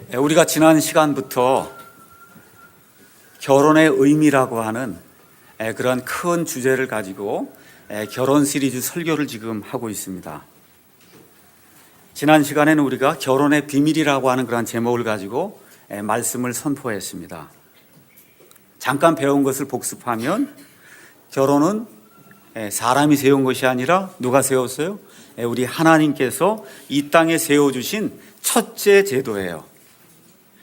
우리가 지난 시간부터 결혼의 의미라고 하는 그런 큰 주제를 가지고 결혼 시리즈 설교를 지금 하고 있습니다. 지난 시간에는 우리가 결혼의 비밀이라고 하는 그런 제목을 가지고 말씀을 선포했습니다. 잠깐 배운 것을 복습하면 결혼은 사람이 세운 것이 아니라 누가 세웠어요? 우리 하나님께서 이 땅에 세워주신 첫째 제도예요.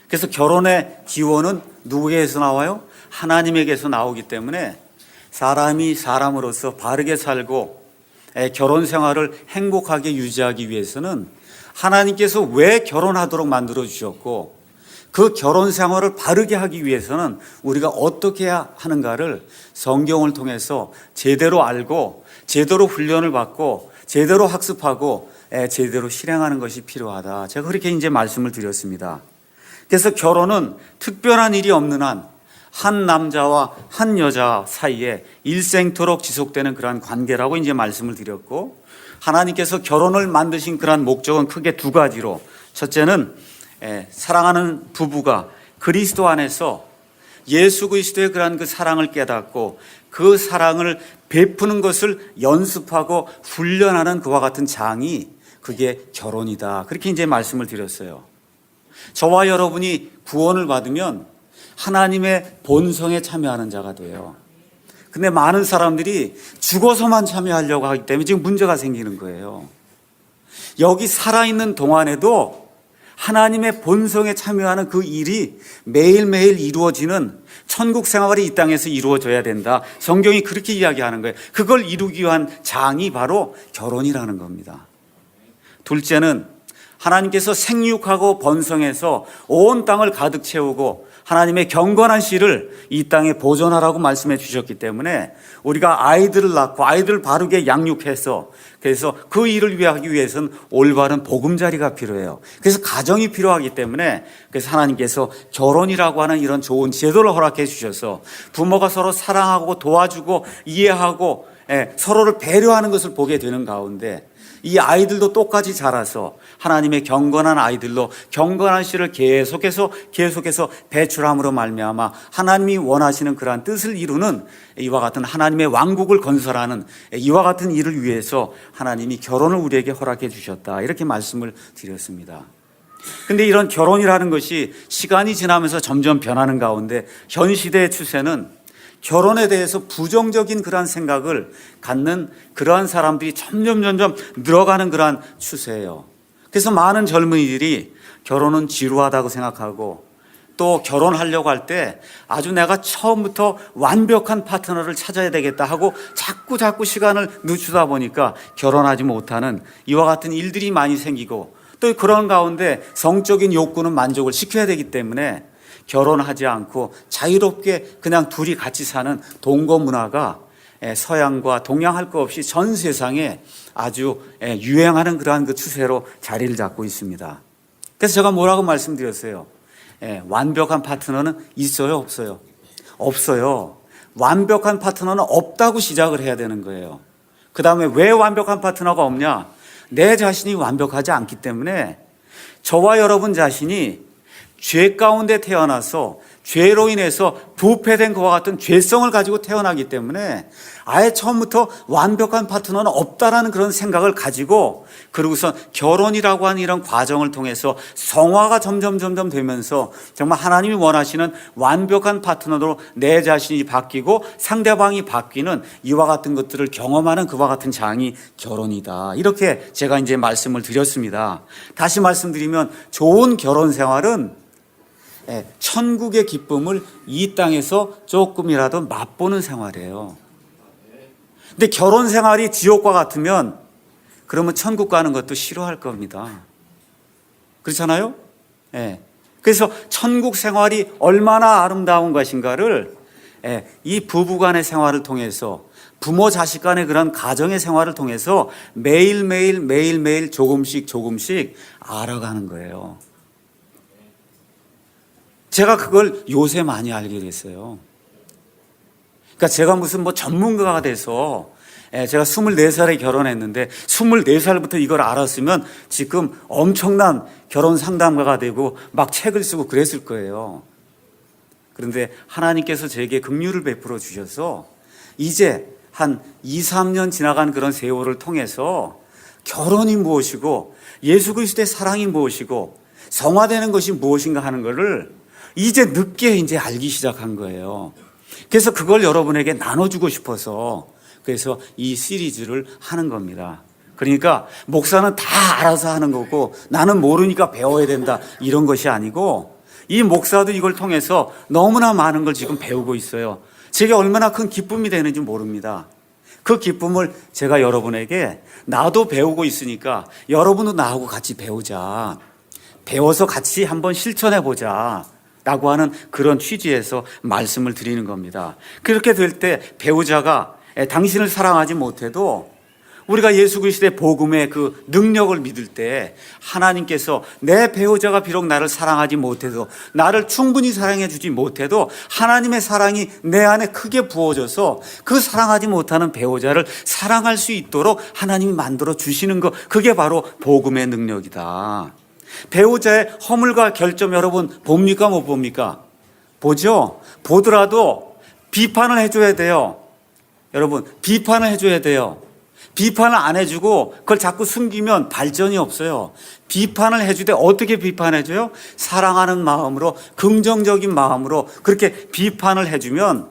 그래서 결혼의 기원은 누구에게서 나와요? 하나님에게서 나오기 때문에 사람이 사람으로서 바르게 살고 결혼 생활을 행복하게 유지하기 위해서는 하나님께서 왜 결혼하도록 만들어 주셨고 그 결혼 생활을 바르게 하기 위해서는 우리가 어떻게 해야 하는가를 성경을 통해서 제대로 알고 제대로 훈련을 받고 제대로 학습하고 제대로 실행하는 것이 필요하다. 제가 그렇게 이제 말씀을 드렸습니다. 그래서 결혼은 특별한 일이 없는 한 남자와 한 여자 사이에 일생토록 지속되는 그러한 관계라고 이제 말씀을 드렸고, 하나님께서 결혼을 만드신 그러한 목적은 크게 두 가지로, 첫째는 사랑하는 부부가 그리스도 안에서 예수 그리스도의 그러한 그 사랑을 깨닫고 그 사랑을 베푸는 것을 연습하고 훈련하는 그와 같은 장이 그게 결혼이다. 그렇게 이제 말씀을 드렸어요. 저와 여러분이 구원을 받으면 하나님의 본성에 참여하는 자가 돼요. 근데 많은 사람들이 죽어서만 참여하려고 하기 때문에 지금 문제가 생기는 거예요. 여기 살아있는 동안에도 하나님의 본성에 참여하는 그 일이 매일매일 이루어지는 천국 생활이 이 땅에서 이루어져야 된다. 성경이 그렇게 이야기하는 거예요. 그걸 이루기 위한 장이 바로 결혼이라는 겁니다. 둘째는 하나님께서 생육하고 번성해서 온 땅을 가득 채우고 하나님의 경건한 씨를 이 땅에 보존하라고 말씀해 주셨기 때문에 우리가 아이들을 낳고 아이들을 바르게 양육해서 그래서 그 일을 하기 위해서는 올바른 보금자리가 필요해요. 그래서 가정이 필요하기 때문에 그래서 하나님께서 결혼이라고 하는 이런 좋은 제도를 허락해 주셔서 부모가 서로 사랑하고 도와주고 이해하고 서로를 배려하는 것을 보게 되는 가운데 이 아이들도 똑같이 자라서 하나님의 경건한 아이들로 경건한 씨를 계속해서 배출함으로 말미암아 하나님이 원하시는 그러한 뜻을 이루는 이와 같은 하나님의 왕국을 건설하는 이와 같은 일을 위해서 하나님이 결혼을 우리에게 허락해 주셨다. 이렇게 말씀을 드렸습니다. 근데 이런 결혼이라는 것이 시간이 지나면서 점점 변하는 가운데 현 시대의 추세는 결혼에 대해서 부정적인 그러한 생각을 갖는 그러한 사람들이 점점 늘어가는 그러한 추세예요. 그래서 많은 젊은이들이 결혼은 지루하다고 생각하고 또 결혼하려고 할 때 아주 내가 처음부터 완벽한 파트너를 찾아야 되겠다 하고 자꾸 시간을 늦추다 보니까 결혼하지 못하는 이와 같은 일들이 많이 생기고 또 그런 가운데 성적인 욕구는 만족을 시켜야 되기 때문에 결혼하지 않고 자유롭게 그냥 둘이 같이 사는 동거 문화가 서양과 동양 할 것 없이 전 세상에 아주 유행하는 그러한 그 추세로 자리를 잡고 있습니다. 그래서 제가 뭐라고 말씀드렸어요? 완벽한 파트너는 있어요, 없어요? 없어요. 완벽한 파트너는 없다고 시작을 해야 되는 거예요. 그 다음에 왜 완벽한 파트너가 없냐? 내 자신이 완벽하지 않기 때문에 저와 여러분 자신이 죄 가운데 태어나서 죄로 인해서 부패된 것과 같은 죄성을 가지고 태어나기 때문에 아예 처음부터 완벽한 파트너는 없다라는 그런 생각을 가지고 그러고서 결혼이라고 하는 이런 과정을 통해서 성화가 점점 되면서 정말 하나님이 원하시는 완벽한 파트너로 내 자신이 바뀌고 상대방이 바뀌는 이와 같은 것들을 경험하는 그와 같은 장이 결혼이다. 이렇게 제가 이제 말씀을 드렸습니다. 다시 말씀드리면 좋은 결혼 생활은 천국의 기쁨을 이 땅에서 조금이라도 맛보는 생활이에요. 근데 결혼 생활이 지옥과 같으면 그러면 천국 가는 것도 싫어할 겁니다. 그렇잖아요? 그래서 천국 생활이 얼마나 아름다운 것인가를 이 부부간의 생활을 통해서 부모 자식 간의 그런 가정의 생활을 통해서 매일매일 조금씩 알아가는 거예요. 제가 그걸 요새 많이 알게 됐어요. 그러니까 제가 무슨 전문가가 돼서 제가 24살에 결혼했는데 24살부터 이걸 알았으면 지금 엄청난 결혼 상담가가 되고 막 책을 쓰고 그랬을 거예요. 그런데 하나님께서 제게 긍휼을 베풀어 주셔서 이제 한 2, 3년 지나간 그런 세월을 통해서 결혼이 무엇이고 예수 그리스도의 사랑이 무엇이고 성화되는 것이 무엇인가 하는 것을 이제 늦게 이제 알기 시작한 거예요. 그래서 그걸 여러분에게 나눠주고 싶어서 그래서 이 시리즈를 하는 겁니다. 그러니까 목사는 다 알아서 하는 거고 나는 모르니까 배워야 된다 이런 것이 아니고 이 목사도 이걸 통해서 너무나 많은 걸 지금 배우고 있어요. 제게 얼마나 큰 기쁨이 되는지 모릅니다. 그 기쁨을 제가 여러분에게 나도 배우고 있으니까 여러분도 나하고 같이 배우자. 배워서 같이 한번 실천해 보자. 라고 하는 그런 취지에서 말씀을 드리는 겁니다. 그렇게 될 때 배우자가 당신을 사랑하지 못해도 우리가 예수 그리스도의 복음의 그 능력을 믿을 때 하나님께서 내 배우자가 비록 나를 사랑하지 못해도 나를 충분히 사랑해 주지 못해도 하나님의 사랑이 내 안에 크게 부어져서 그 사랑하지 못하는 배우자를 사랑할 수 있도록 하나님이 만들어 주시는 것, 그게 바로 복음의 능력이다. 배우자의 허물과 결점 여러분 봅니까 못 봅니까? 보죠. 보더라도 비판을 해줘야 돼요. 여러분 비판을 해줘야 돼요. 비판을 안 해주고 그걸 자꾸 숨기면 발전이 없어요. 비판을 해주되 어떻게 비판해줘요? 사랑하는 마음으로, 긍정적인 마음으로 그렇게 비판을 해주면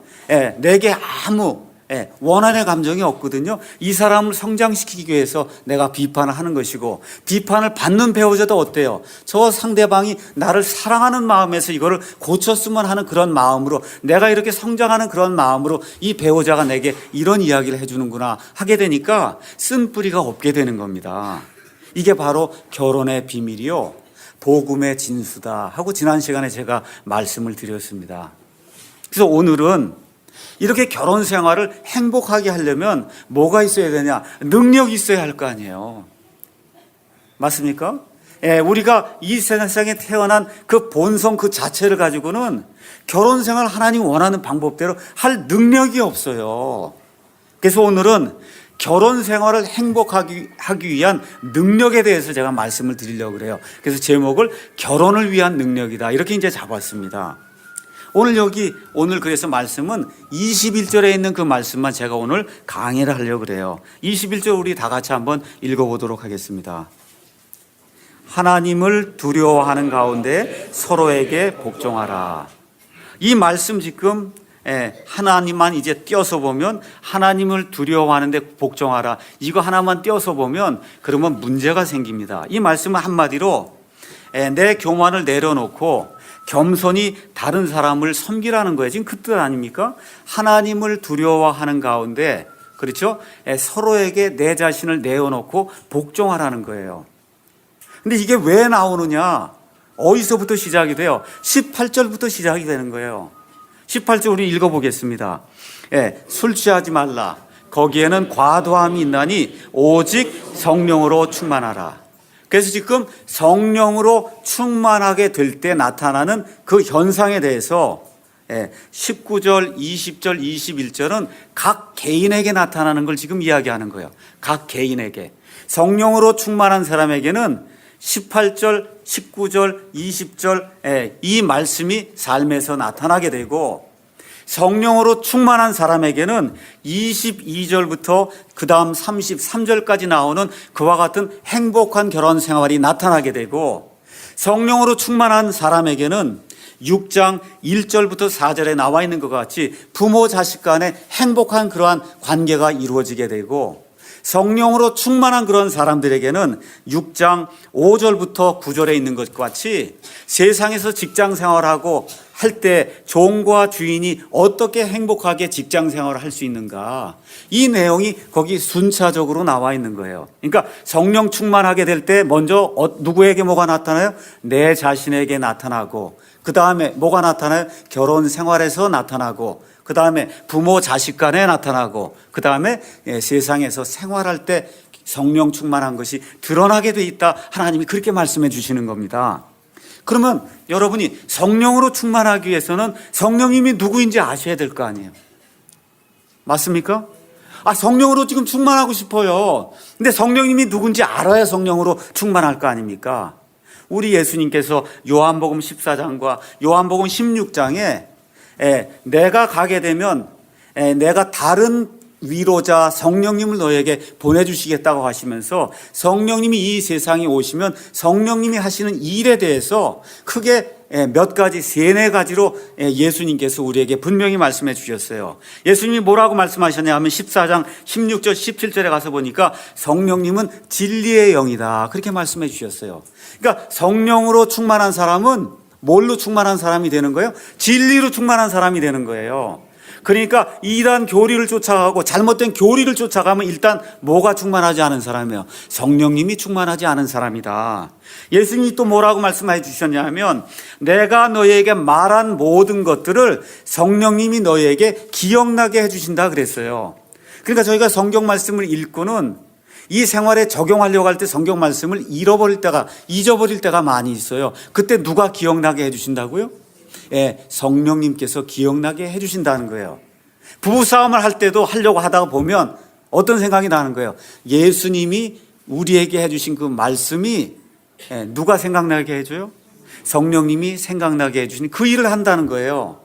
내게 아무 원한의 감정이 없거든요. 이 사람을 성장시키기 위해서 내가 비판을 하는 것이고, 비판을 받는 배우자도 어때요? 저 상대방이 나를 사랑하는 마음에서 이거를 고쳤으면 하는 그런 마음으로, 내가 이렇게 성장하는 그런 마음으로 이 배우자가 내게 이런 이야기를 해주는구나 하게 되니까 쓴뿌리가 없게 되는 겁니다. 이게 바로 결혼의 비밀이요 복음의 진수다 하고 지난 시간에 제가 말씀을 드렸습니다. 그래서 오늘은 이렇게 결혼 생활을 행복하게 하려면 뭐가 있어야 되냐? 능력이 있어야 할 거 아니에요. 맞습니까? 우리가 이 세상에 태어난 그 본성 그 자체를 가지고는 결혼 생활을 하나님 원하는 방법대로 할 능력이 없어요. 그래서 오늘은 결혼 생활을 행복하게 하기 위한 능력에 대해서 제가 말씀을 드리려고 그래요. 그래서 제목을 결혼을 위한 능력이다 이렇게 이제 잡았습니다. 오늘 그래서 말씀은 21절에 있는 그 말씀만 제가 오늘 강의를 하려고 그래요. 21절 우리 다 같이 한번 읽어보도록 하겠습니다. 하나님을 두려워하는 가운데 서로에게 복종하라. 이 말씀 지금 하나님만 이제 띄어서 보면 하나님을 두려워하는데 복종하라. 이거 하나만 띄어서 보면 그러면 문제가 생깁니다. 이 말씀은 한마디로 내 교만을 내려놓고 겸손히 다른 사람을 섬기라는 거예요. 지금 그 뜻 아닙니까? 하나님을 두려워하는 가운데, 그렇죠? 서로에게 내 자신을 내어놓고 복종하라는 거예요. 근데 이게 왜 나오느냐? 어디서부터 시작이 돼요? 18절부터 시작이 되는 거예요. 18절 우리 읽어보겠습니다. 술 취하지 말라. 거기에는 과도함이 있나니 오직 성령으로 충만하라. 그래서 지금 성령으로 충만하게 될 때 나타나는 그 현상에 대해서 19절, 20절, 21절은 각 개인에게 나타나는 걸 지금 이야기하는 거예요. 각 개인에게. 성령으로 충만한 사람에게는 18절, 19절, 20절 이 말씀이 삶에서 나타나게 되고, 성령으로 충만한 사람에게는 22절부터 그 다음 33절까지 나오는 그와 같은 행복한 결혼 생활이 나타나게 되고, 성령으로 충만한 사람에게는 6장 1절부터 4절에 나와 있는 것 같이 부모 자식 간의 행복한 그러한 관계가 이루어지게 되고, 성령으로 충만한 그런 사람들에게는 6장 5절부터 9절에 있는 것과 같이 세상에서 직장 생활하고 할 때 종과 주인이 어떻게 행복하게 직장 생활을 할 수 있는가, 이 내용이 거기 순차적으로 나와 있는 거예요. 그러니까 성령 충만하게 될 때 먼저 누구에게 뭐가 나타나요? 내 자신에게 나타나고, 그 다음에 뭐가 나타나요? 결혼 생활에서 나타나고, 그 다음에 부모 자식 간에 나타나고, 그 다음에 세상에서 생활할 때 성령 충만한 것이 드러나게 돼 있다. 하나님이 그렇게 말씀해 주시는 겁니다. 그러면 여러분이 성령으로 충만하기 위해서는 성령님이 누구인지 아셔야 될 거 아니에요. 맞습니까? 성령으로 지금 충만하고 싶어요. 근데 성령님이 누군지 알아야 성령으로 충만할 거 아닙니까? 우리 예수님께서 요한복음 14장과 요한복음 16장에 내가 가게 되면 내가 다른 위로자 성령님을 너에게 보내주시겠다고 하시면서 성령님이 이 세상에 오시면 성령님이 하시는 일에 대해서 크게 몇 가지, 세네 가지로 예수님께서 우리에게 분명히 말씀해 주셨어요. 예수님이 뭐라고 말씀하셨냐 하면 14장 16절 17절에 가서 보니까 성령님은 진리의 영이다, 그렇게 말씀해 주셨어요. 그러니까 성령으로 충만한 사람은 뭘로 충만한 사람이 되는 거예요? 진리로 충만한 사람이 되는 거예요. 그러니까 이단 교리를 쫓아가고 잘못된 교리를 쫓아가면 일단 뭐가 충만하지 않은 사람이에요? 성령님이 충만하지 않은 사람이다. 예수님이 또 뭐라고 말씀해 주셨냐면 내가 너희에게 말한 모든 것들을 성령님이 너희에게 기억나게 해주신다 그랬어요. 그러니까 저희가 성경 말씀을 읽고는 이 생활에 적용하려고 할 때 성경 말씀을 잊어버릴 때가 많이 있어요. 그때 누가 기억나게 해주신다고요? 성령님께서 기억나게 해주신다는 거예요. 부부싸움을 할 때도 하려고 하다가 보면 어떤 생각이 나는 거예요? 예수님이 우리에게 해주신 그 말씀이 누가 생각나게 해줘요? 성령님이 생각나게 해주신 그 일을 한다는 거예요.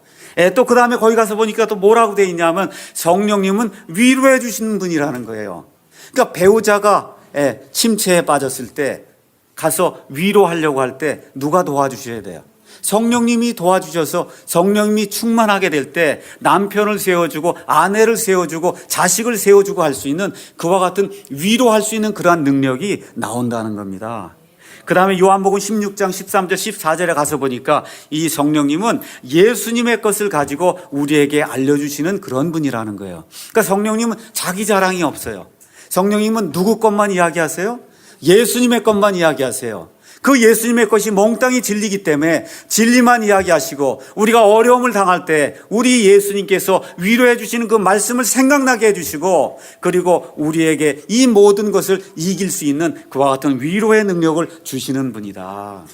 또 그 다음에 거기 가서 보니까 또 뭐라고 돼 있냐면 성령님은 위로해 주시는 분이라는 거예요. 그러니까 배우자가 침체에 빠졌을 때 가서 위로하려고 할 때 누가 도와주셔야 돼요? 성령님이 도와주셔서 성령님이 충만하게 될 때 남편을 세워주고 아내를 세워주고 자식을 세워주고 할 수 있는 그와 같은 위로할 수 있는 그러한 능력이 나온다는 겁니다. 그 다음에 요한복음 16장 13절 14절에 가서 보니까 이 성령님은 예수님의 것을 가지고 우리에게 알려주시는 그런 분이라는 거예요. 그러니까 성령님은 자기 자랑이 없어요. 성령님은 누구 것만 이야기하세요? 예수님의 것만 이야기하세요. 그 예수님의 것이 몽땅이 진리이기 때문에 진리만 이야기하시고 우리가 어려움을 당할 때 우리 예수님께서 위로해 주시는 그 말씀을 생각나게 해주시고 그리고 우리에게 이 모든 것을 이길 수 있는 그와 같은 위로의 능력을 주시는 분이다.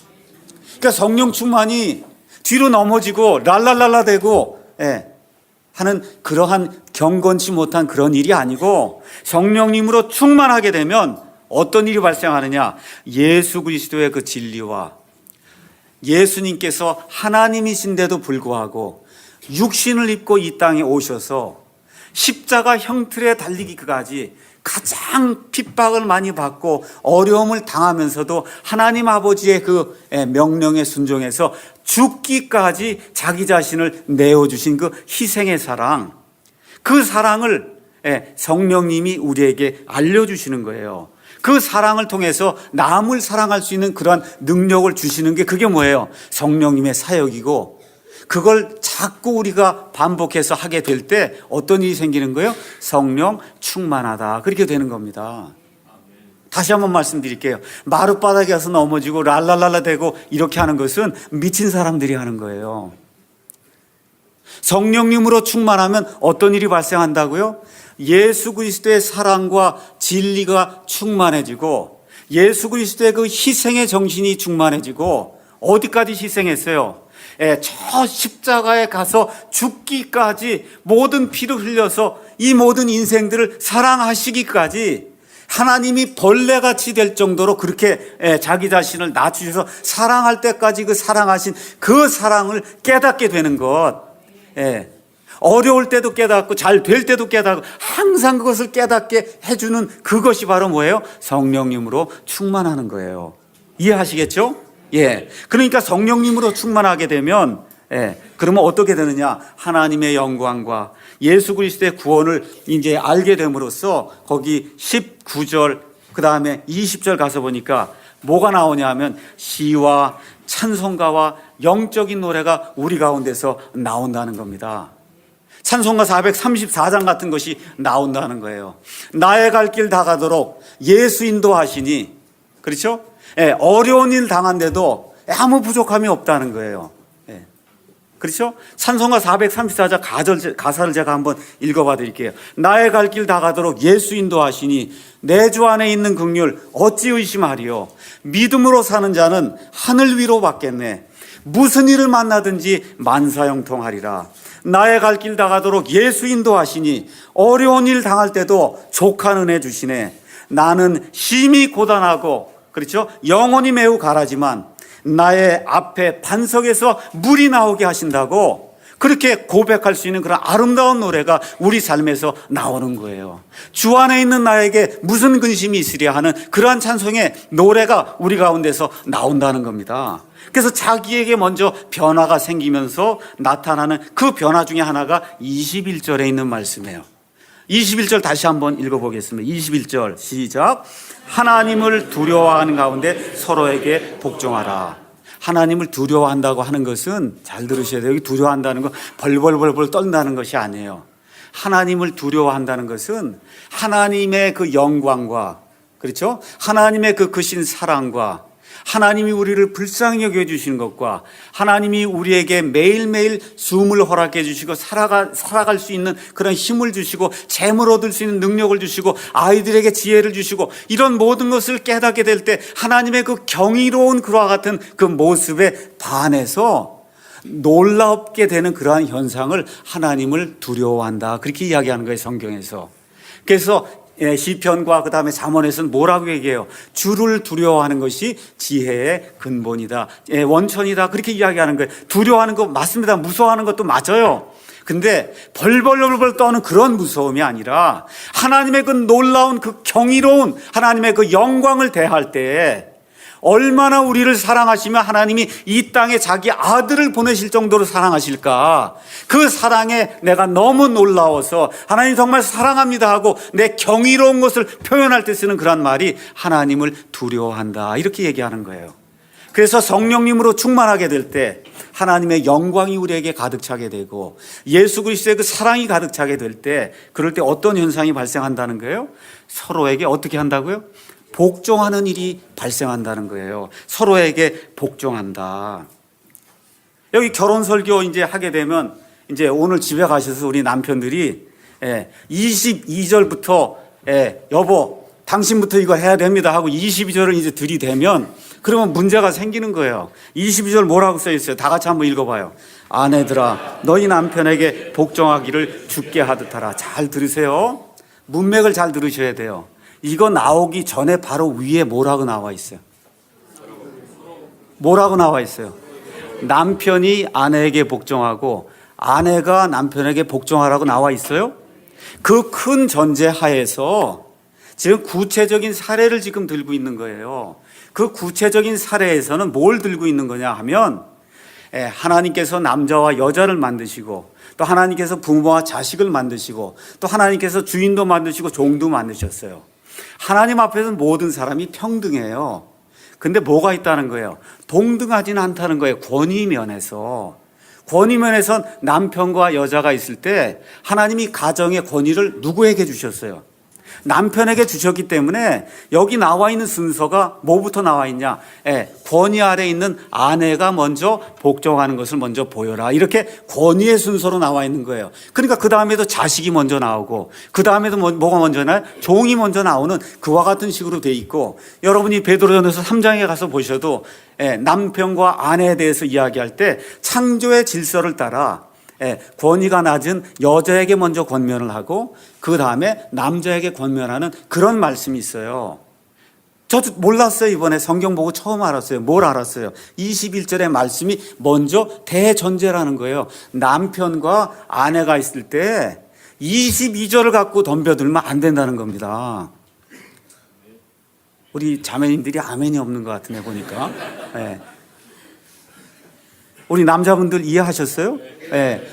그러니까 성령 충만이 뒤로 넘어지고 랄랄랄라 대고 하는 그러한 경건치 못한 그런 일이 아니고 성령님으로 충만하게 되면 어떤 일이 발생하느냐? 예수 그리스도의 그 진리와 예수님께서 하나님이신데도 불구하고 육신을 입고 이 땅에 오셔서 십자가 형틀에 달리기까지 가장 핍박을 많이 받고 어려움을 당하면서도 하나님 아버지의 그 명령에 순종해서 죽기까지 자기 자신을 내어주신 그 희생의 사랑, 그 사랑을 성령님이 우리에게 알려주시는 거예요. 그 사랑을 통해서 남을 사랑할 수 있는 그러한 능력을 주시는 게 그게 뭐예요? 성령님의 사역이고 그걸 자꾸 우리가 반복해서 하게 될 때 어떤 일이 생기는 거예요? 성령 충만하다, 그렇게 되는 겁니다. 다시 한번 말씀드릴게요. 마룻바닥에 가서 넘어지고 랄랄랄라 대고 이렇게 하는 것은 미친 사람들이 하는 거예요. 성령님으로 충만하면 어떤 일이 발생한다고요? 예수 그리스도의 사랑과 진리가 충만해지고 예수 그리스도의 그 희생의 정신이 충만해지고 어디까지 희생했어요? 저 십자가에 가서 죽기까지 모든 피를 흘려서 이 모든 인생들을 사랑하시기까지 하나님이 벌레같이 될 정도로 그렇게 자기 자신을 낮추셔서 사랑할 때까지 그 사랑하신 그 사랑을 깨닫게 되는 것. 어려울 때도 깨닫고 잘 될 때도 깨닫고 항상 그것을 깨닫게 해주는 그것이 바로 뭐예요? 성령님으로 충만하는 거예요. 이해하시겠죠? 그러니까 성령님으로 충만하게 되면 그러면 어떻게 되느냐? 하나님의 영광과 예수 그리스도의 구원을 이제 알게 됨으로써 거기 19절 그 다음에 20절 가서 보니까 뭐가 나오냐 하면 시와 찬송가와 영적인 노래가 우리 가운데서 나온다는 겁니다. 찬송가 434장 같은 것이 나온다는 거예요. 나의 갈 길 다 가도록 예수 인도하시니, 그렇죠? 어려운 일 당한데도 아무 부족함이 없다는 거예요. 그렇죠? 찬송가 434장 가사를 제가 한번 읽어봐 드릴게요. 나의 갈 길 다 가도록 예수 인도하시니 내 주 안에 있는 긍휼 어찌 의심하리요. 믿음으로 사는 자는 하늘 위로 받겠네. 무슨 일을 만나든지 만사형통하리라. 나의 갈 길 다가도록 예수 인도하시니 어려운 일 당할 때도 족한 은혜 주시네. 나는 심히 고단하고 그렇죠? 영혼이 매우 가라지만 나의 앞에 반석에서 물이 나오게 하신다고 그렇게 고백할 수 있는 그런 아름다운 노래가 우리 삶에서 나오는 거예요. 주 안에 있는 나에게 무슨 근심이 있으랴 하는 그러한 찬송의 노래가 우리 가운데서 나온다는 겁니다. 그래서 자기에게 먼저 변화가 생기면서 나타나는 그 변화 중에 하나가 21절에 있는 말씀이에요. 21절 다시 한번 읽어보겠습니다. 21절 시작. 하나님을 두려워하는 가운데 서로에게 복종하라. 하나님을 두려워한다고 하는 것은 잘 들으셔야 돼요. 여기 두려워한다는 건 벌벌벌벌 떤다는 것이 아니에요. 하나님을 두려워한다는 것은 하나님의 그 영광과 그렇죠? 하나님의 그 크신 사랑과 하나님이 우리를 불쌍히 여겨주시는 것과 하나님이 우리에게 매일매일 숨을 허락해 주시고 살아갈 수 있는 그런 힘을 주시고 재물 얻을 수 있는 능력을 주시고 아이들에게 지혜를 주시고 이런 모든 것을 깨닫게 될 때 하나님의 그 경이로운 그와 같은 그 모습에 반해서 놀랍게 되는 그러한 현상을 하나님을 두려워한다. 그렇게 이야기하는 거예요, 성경에서. 그래서 시편과 그 다음에 잠언에서는 뭐라고 얘기해요? 주를 두려워하는 것이 지혜의 근본이다, 원천이다, 그렇게 이야기하는 거예요. 두려워하는 거 맞습니다. 무서워하는 것도 맞아요. 근데 벌벌벌벌 떠는 그런 무서움이 아니라 하나님의 그 놀라운 그 경이로운 하나님의 그 영광을 대할 때 얼마나 우리를 사랑하시면 하나님이 이 땅에 자기 아들을 보내실 정도로 사랑하실까. 그 사랑에 내가 너무 놀라워서 하나님 정말 사랑합니다 하고 내 경이로운 것을 표현할 때 쓰는 그런 말이 하나님을 두려워한다, 이렇게 얘기하는 거예요. 그래서 성령님으로 충만하게 될 때 하나님의 영광이 우리에게 가득 차게 되고 예수 그리스도의 그 사랑이 가득 차게 될 때 그럴 때 어떤 현상이 발생한다는 거예요? 서로에게 어떻게 한다고요? 복종하는 일이 발생한다는 거예요. 서로에게 복종한다. 여기 결혼 설교 이제 하게 되면 이제 오늘 집에 가셔서 우리 남편들이 22절부터 여보 당신부터 이거 해야 됩니다 하고 22절을 이제 들이대면 그러면 문제가 생기는 거예요. 22절 뭐라고 써 있어요? 다 같이 한번 읽어봐요. 아내들아 너희 남편에게 복종하기를 주께 하듯하라. 잘 들으세요. 문맥을 잘 들으셔야 돼요. 이거 나오기 전에 바로 위에 뭐라고 나와 있어요? 뭐라고 나와 있어요? 남편이 아내에게 복종하고 아내가 남편에게 복종하라고 나와 있어요. 그 큰 전제 하에서 지금 구체적인 사례를 지금 들고 있는 거예요. 그 구체적인 사례에서는 뭘 들고 있는 거냐 하면 하나님께서 남자와 여자를 만드시고 또 하나님께서 부모와 자식을 만드시고 또 하나님께서 주인도 만드시고 종도 만드셨어요. 하나님 앞에서는 모든 사람이 평등해요. 근데 뭐가 있다는 거예요? 동등하지는 않다는 거예요. 권위면에선 남편과 여자가 있을 때 하나님이 가정의 권위를 누구에게 주셨어요? 남편에게 주셨기 때문에 여기 나와 있는 순서가 뭐부터 나와 있냐? 권위 아래 있는 아내가 먼저 복종하는 것을 먼저 보여라. 이렇게 권위의 순서로 나와 있는 거예요. 그러니까 그 다음에도 자식이 먼저 나오고 그 다음에도 뭐가 먼저 나요? 종이 먼저 나오는 그와 같은 식으로 돼 있고 여러분이 베드로전서 3장에 가서 보셔도 남편과 아내에 대해서 이야기할 때 창조의 질서를 따라 권위가 낮은 여자에게 먼저 권면을 하고 그 다음에 남자에게 권면하는 그런 말씀이 있어요. 저도 몰랐어요. 이번에 성경 보고 처음 알았어요. 뭘 알았어요? 21절의 말씀이 먼저 대전제라는 거예요. 남편과 아내가 있을 때 22절을 갖고 덤벼들면 안 된다는 겁니다. 우리 자매님들이 아멘이 없는 것 같은데 보니까. 우리 남자분들 이해하셨어요?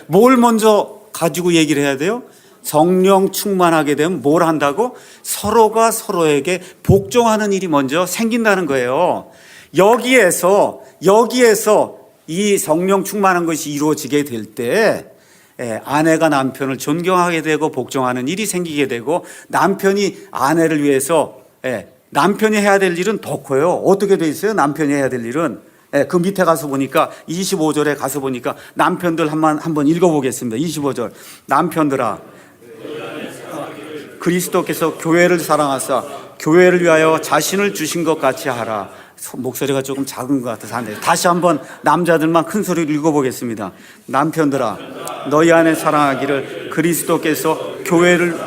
뭘 먼저 가지고 얘기를 해야 돼요? 성령 충만하게 되면 뭘 한다고? 서로가 서로에게 복종하는 일이 먼저 생긴다는 거예요. 여기에서 이 성령 충만한 것이 이루어지게 될 때 아내가 남편을 존경하게 되고 복종하는 일이 생기게 되고 남편이 아내를 위해서 남편이 해야 될 일은 더 커요. 어떻게 돼 있어요? 남편이 해야 될 일은 그 밑에 가서 보니까 25절에 가서 보니까 남편들 한번 읽어보겠습니다. 25절 남편들아 그리스도께서 교회를 사랑하사 교회를 위하여 자신을 주신 것 같이 하라. 목소리가 조금 작은 것 같아서 안 돼요. 다시 한번 남자들만 큰 소리로 읽어보겠습니다. 남편들아, 너희 안에 사랑하기를 그리스도께서 교회를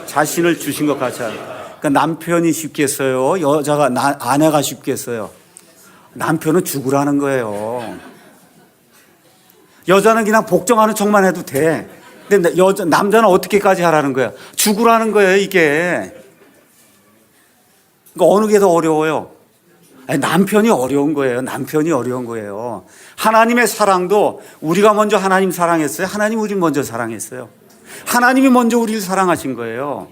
자신을 주신 것 같이 하라. 그러니까 남편이 쉽겠어요? 여자가 아내가 쉽겠어요? 남편은 죽으라는 거예요. 여자는 그냥 복종하는 척만 해도 돼. 근데 남자는 어떻게까지 하라는 거야? 죽으라는 거예요, 이게. 그러니까 어느 게 더 어려워요? 아니, 남편이 어려운 거예요. 남편이 어려운 거예요. 하나님의 사랑도 우리가 먼저 하나님 사랑했어요? 하나님 우리 먼저 사랑했어요? 하나님이 먼저 우리를 사랑하신 거예요.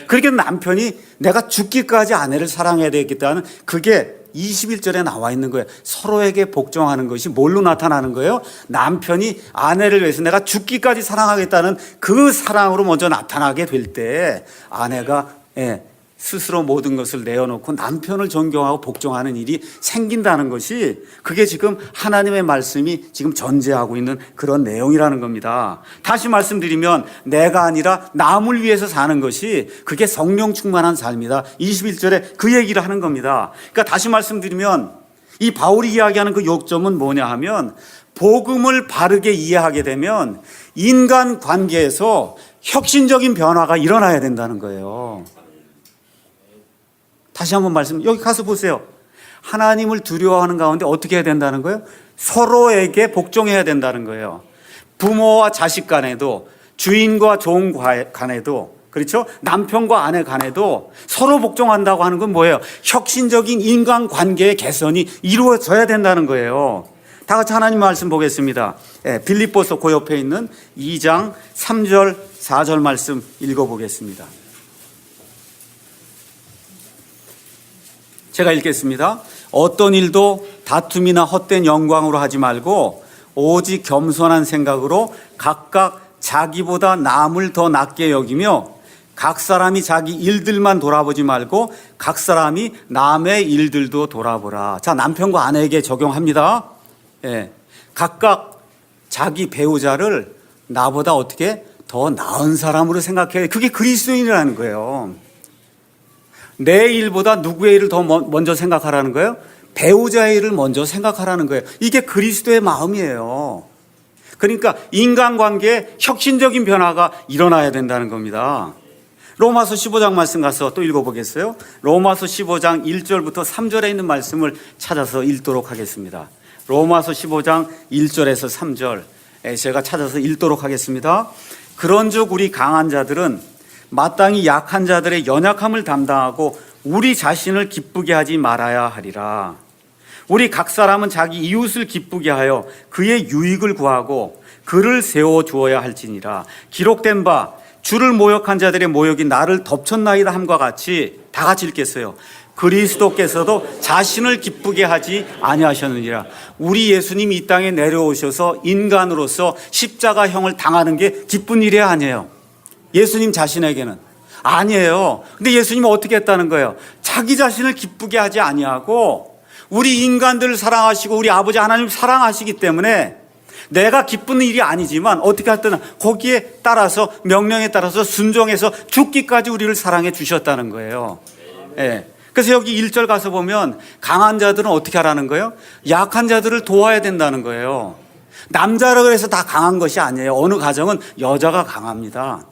그러니까 남편이 내가 죽기까지 아내를 사랑해야 되겠다는 그게 21절에 나와 있는 거예요. 서로에게 복종하는 것이 뭘로 나타나는 거예요? 남편이 아내를 위해서 내가 죽기까지 사랑하겠다는 그 사랑으로 먼저 나타나게 될 때 아내가 스스로 모든 것을 내어놓고 남편을 존경하고 복종하는 일이 생긴다는 것이 그게 지금 하나님의 말씀이 지금 전제하고 있는 그런 내용이라는 겁니다. 다시 말씀드리면 내가 아니라 남을 위해서 사는 것이 그게 성령 충만한 삶이다. 21절에 그 얘기를 하는 겁니다. 그러니까 다시 말씀드리면 이 바울이 이야기하는 그 요점은 뭐냐 하면 복음을 바르게 이해하게 되면 인간 관계에서 혁신적인 변화가 일어나야 된다는 거예요. 다시 한번 여기 가서 보세요. 하나님을 두려워하는 가운데 어떻게 해야 된다는 거예요? 서로에게 복종해야 된다는 거예요. 부모와 자식 간에도, 주인과 종 간에도, 그렇죠? 남편과 아내 간에도 서로 복종한다고 하는 건 뭐예요? 혁신적인 인간관계의 개선이 이루어져야 된다는 거예요. 다 같이 하나님 말씀 보겠습니다. 빌립보서 그 옆에 있는 2장 3절 4절 말씀 읽어보겠습니다. 제가 읽겠습니다. 어떤 일도 다툼이나 헛된 영광으로 하지 말고 오직 겸손한 생각으로 각각 자기보다 남을 더 낮게 여기며 각 사람이 자기 일들만 돌아보지 말고 각 사람이 남의 일들도 돌아보라. 자, 남편과 아내에게 적용합니다. 각각 자기 배우자를 나보다 어떻게 더 나은 사람으로 생각해요. 그게 그리스도인이라는 거예요. 내 일보다 누구의 일을 더 먼저 생각하라는 거예요? 배우자의 일을 먼저 생각하라는 거예요. 이게 그리스도의 마음이에요. 그러니까 인간관계에 혁신적인 변화가 일어나야 된다는 겁니다. 로마서 15장 말씀 가서 또 읽어보겠어요? 로마서 15장 1절부터 3절에 있는 말씀을 찾아서 읽도록 하겠습니다. 로마서 15장 1절에서 3절 제가 찾아서 읽도록 하겠습니다. 그런즉 우리 강한 자들은 마땅히 약한 자들의 연약함을 담당하고 우리 자신을 기쁘게 하지 말아야 하리라. 우리 각 사람은 자기 이웃을 기쁘게 하여 그의 유익을 구하고 그를 세워주어야 할지니라. 기록된 바 주를 모욕한 자들의 모욕이 나를 덮쳤나이다 함과 같이 다 같이 읽겠어요. 그리스도께서도 자신을 기쁘게 하지 아니하셨느니라. 우리 예수님이 이 땅에 내려오셔서 인간으로서 십자가형을 당하는 게 기쁜 일이 아니에요. 예수님 자신에게는 아니에요. 근데 예수님은 어떻게 했다는 거예요? 자기 자신을 기쁘게 하지 아니하고 우리 인간들을 사랑하시고 우리 아버지 하나님을 사랑하시기 때문에 내가 기쁜 일이 아니지만 어떻게 했든 거기에 따라서 명령에 따라서 순종해서 죽기까지 우리를 사랑해 주셨다는 거예요. 그래서 여기 1절 가서 보면 강한 자들은 어떻게 하라는 거예요? 약한 자들을 도와야 된다는 거예요. 남자라고 해서 다 강한 것이 아니에요. 어느 가정은 여자가 강합니다.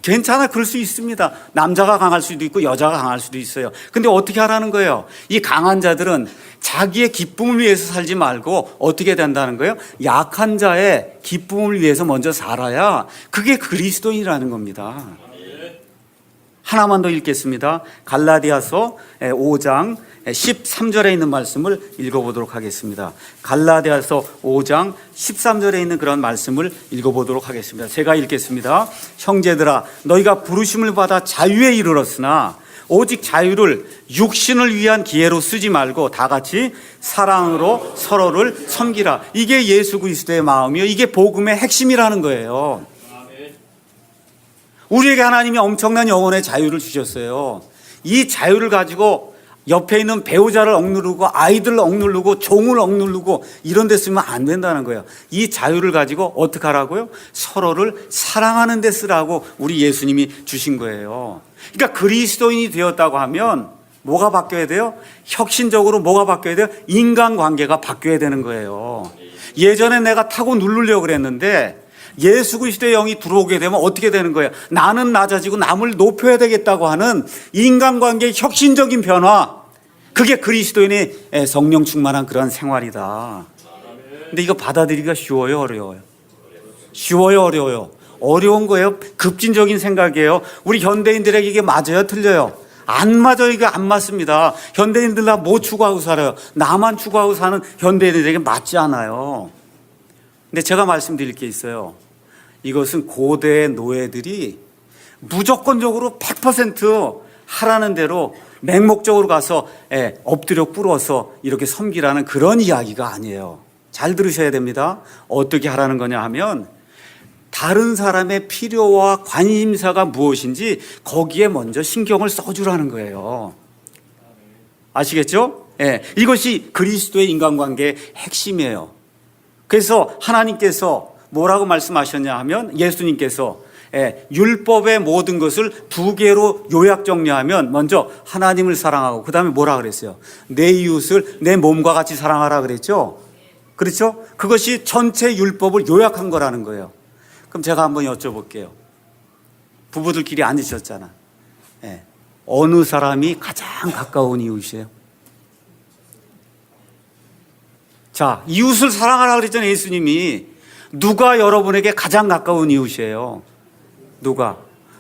괜찮아, 그럴 수 있습니다. 남자가 강할 수도 있고 여자가 강할 수도 있어요. 근데 어떻게 하라는 거예요? 이 강한 자들은 자기의 기쁨을 위해서 살지 말고 어떻게 된다는 거예요? 약한 자의 기쁨을 위해서 먼저 살아야 그게 그리스도인이라는 겁니다. 하나만 더 읽겠습니다. 갈라디아서 5장 13절에 있는 말씀을 읽어보도록 하겠습니다. 갈라디아서 5장 13절에 있는 그런 말씀을 읽어보도록 하겠습니다. 제가 읽겠습니다. 형제들아, 너희가 부르심을 받아 자유에 이르렀으나 오직 자유를 육신을 위한 기회로 쓰지 말고 다 같이 사랑으로 서로를 섬기라. 이게 예수 그리스도의 마음이요, 이게 복음의 핵심이라는 거예요. 우리에게 하나님이 엄청난 영혼의 자유를 주셨어요. 이 자유를 가지고 옆에 있는 배우자를 억누르고 아이들을 억누르고 종을 억누르고 이런 데 쓰면 안 된다는 거예요. 이 자유를 가지고 어떻게 하라고요? 서로를 사랑하는 데 쓰라고 우리 예수님이 주신 거예요. 그러니까 그리스도인이 되었다고 하면 뭐가 바뀌어야 돼요? 혁신적으로 뭐가 바뀌어야 돼요? 인간관계가 바뀌어야 되는 거예요. 예전에 내가 타고 누르려고 그랬는데 예수 그리스도의 영이 들어오게 되면 어떻게 되는 거예요? 나는 낮아지고 남을 높여야 되겠다고 하는 인간관계의 혁신적인 변화, 그게 그리스도인의 성령 충만한 그런 생활이다. 근데 이거 받아들이기가 쉬워요, 어려워요? 쉬워요, 어려워요? 어려운 거예요. 급진적인 생각이에요. 우리 현대인들에게 이게 맞아요, 틀려요? 안 맞아요. 이게 안 맞습니다. 현대인들 다 뭐 추구하고 살아요? 나만 추구하고 사는 현대인들에게 맞지 않아요. 근데 제가 말씀드릴 게 있어요. 이것은 고대의 노예들이 무조건적으로 100% 하라는 대로 맹목적으로 가서 엎드려 꿇어서 이렇게 섬기라는 그런 이야기가 아니에요. 잘 들으셔야 됩니다. 어떻게 하라는 거냐 하면 다른 사람의 필요와 관심사가 무엇인지 거기에 먼저 신경을 써주라는 거예요. 아시겠죠? 이것이 그리스도의 인간관계의 핵심이에요. 그래서 하나님께서 뭐라고 말씀하셨냐 하면 예수님께서 율법의 모든 것을 두 개로 요약 정리하면 먼저 하나님을 사랑하고 그 다음에 뭐라 그랬어요? 내 이웃을 내 몸과 같이 사랑하라 그랬죠? 그렇죠? 그것이 전체 율법을 요약한 거라는 거예요. 그럼 제가 한번 여쭤볼게요. 부부들끼리 앉으셨잖아. 어느 사람이 가장 가까운 이웃이에요? 자, 이웃을 사랑하라 그랬잖아요, 예수님이. 누가 여러분에게 가장 가까운 이웃이에요? 누가?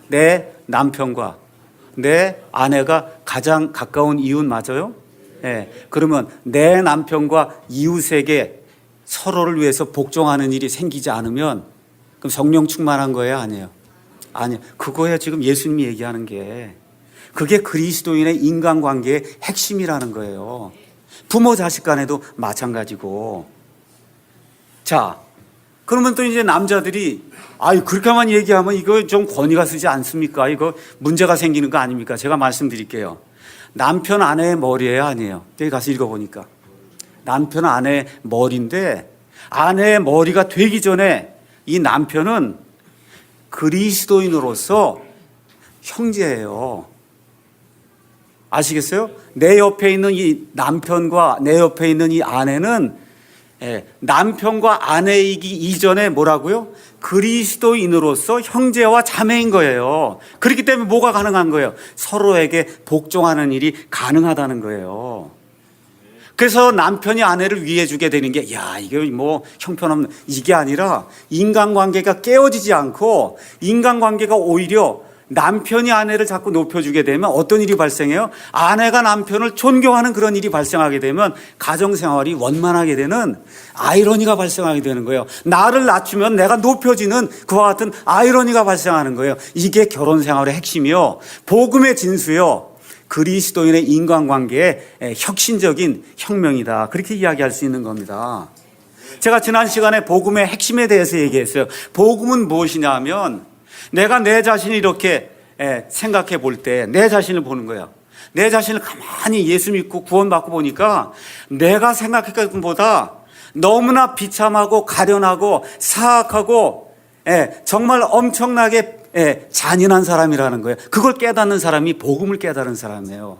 내 남편과 내 아내가 가장 가까운 이웃 맞아요? 그러면 내 남편과 이웃에게 서로를 위해서 복종하는 일이 생기지 않으면 그럼 성령 충만한 거예요, 아니에요? 아니요. 그거예요, 지금 예수님이 얘기하는 게. 그게 그리스도인의 인간관계의 핵심이라는 거예요. 부모 자식 간에도 마찬가지고. 자, 그러면 또 이제 남자들이 그렇게만 얘기하면 이거 좀 권위가 쓰지 않습니까? 이거 문제가 생기는 거 아닙니까? 제가 말씀드릴게요. 남편 아내의 머리예요, 아니에요? 여기 가서 읽어보니까 남편 아내의 머리인데 아내의 머리가 되기 전에 이 남편은 그리스도인으로서 형제예요. 아시겠어요? 내 옆에 있는 이 남편과 내 옆에 있는 이 아내는 남편과 아내이기 이전에 뭐라고요? 그리스도인으로서 형제와 자매인 거예요. 그렇기 때문에 뭐가 가능한 거예요? 서로에게 복종하는 일이 가능하다는 거예요. 그래서 남편이 아내를 위해주게 되는 게 이게 뭐 형편없는 이게 아니라 인간관계가 깨어지지 않고 인간관계가 오히려 남편이 아내를 자꾸 높여주게 되면 어떤 일이 발생해요? 아내가 남편을 존경하는 그런 일이 발생하게 되면 가정생활이 원만하게 되는 아이러니가 발생하게 되는 거예요. 나를 낮추면 내가 높여지는 그와 같은 아이러니가 발생하는 거예요. 이게 결혼생활의 핵심이요. 복음의 진수요. 그리스도인의 인간관계의 혁신적인 혁명이다. 그렇게 이야기할 수 있는 겁니다. 제가 지난 시간에 복음의 핵심에 대해서 얘기했어요. 복음은 무엇이냐 하면 내가 내 자신을 이렇게 생각해 볼 때 내 자신을 보는 거야. 내 자신을 가만히 예수 믿고 구원받고 보니까 내가 생각했던 것보다 너무나 비참하고 가련하고 사악하고 정말 엄청나게 잔인한 사람이라는 거예요. 그걸 깨닫는 사람이 복음을 깨달은 사람이에요.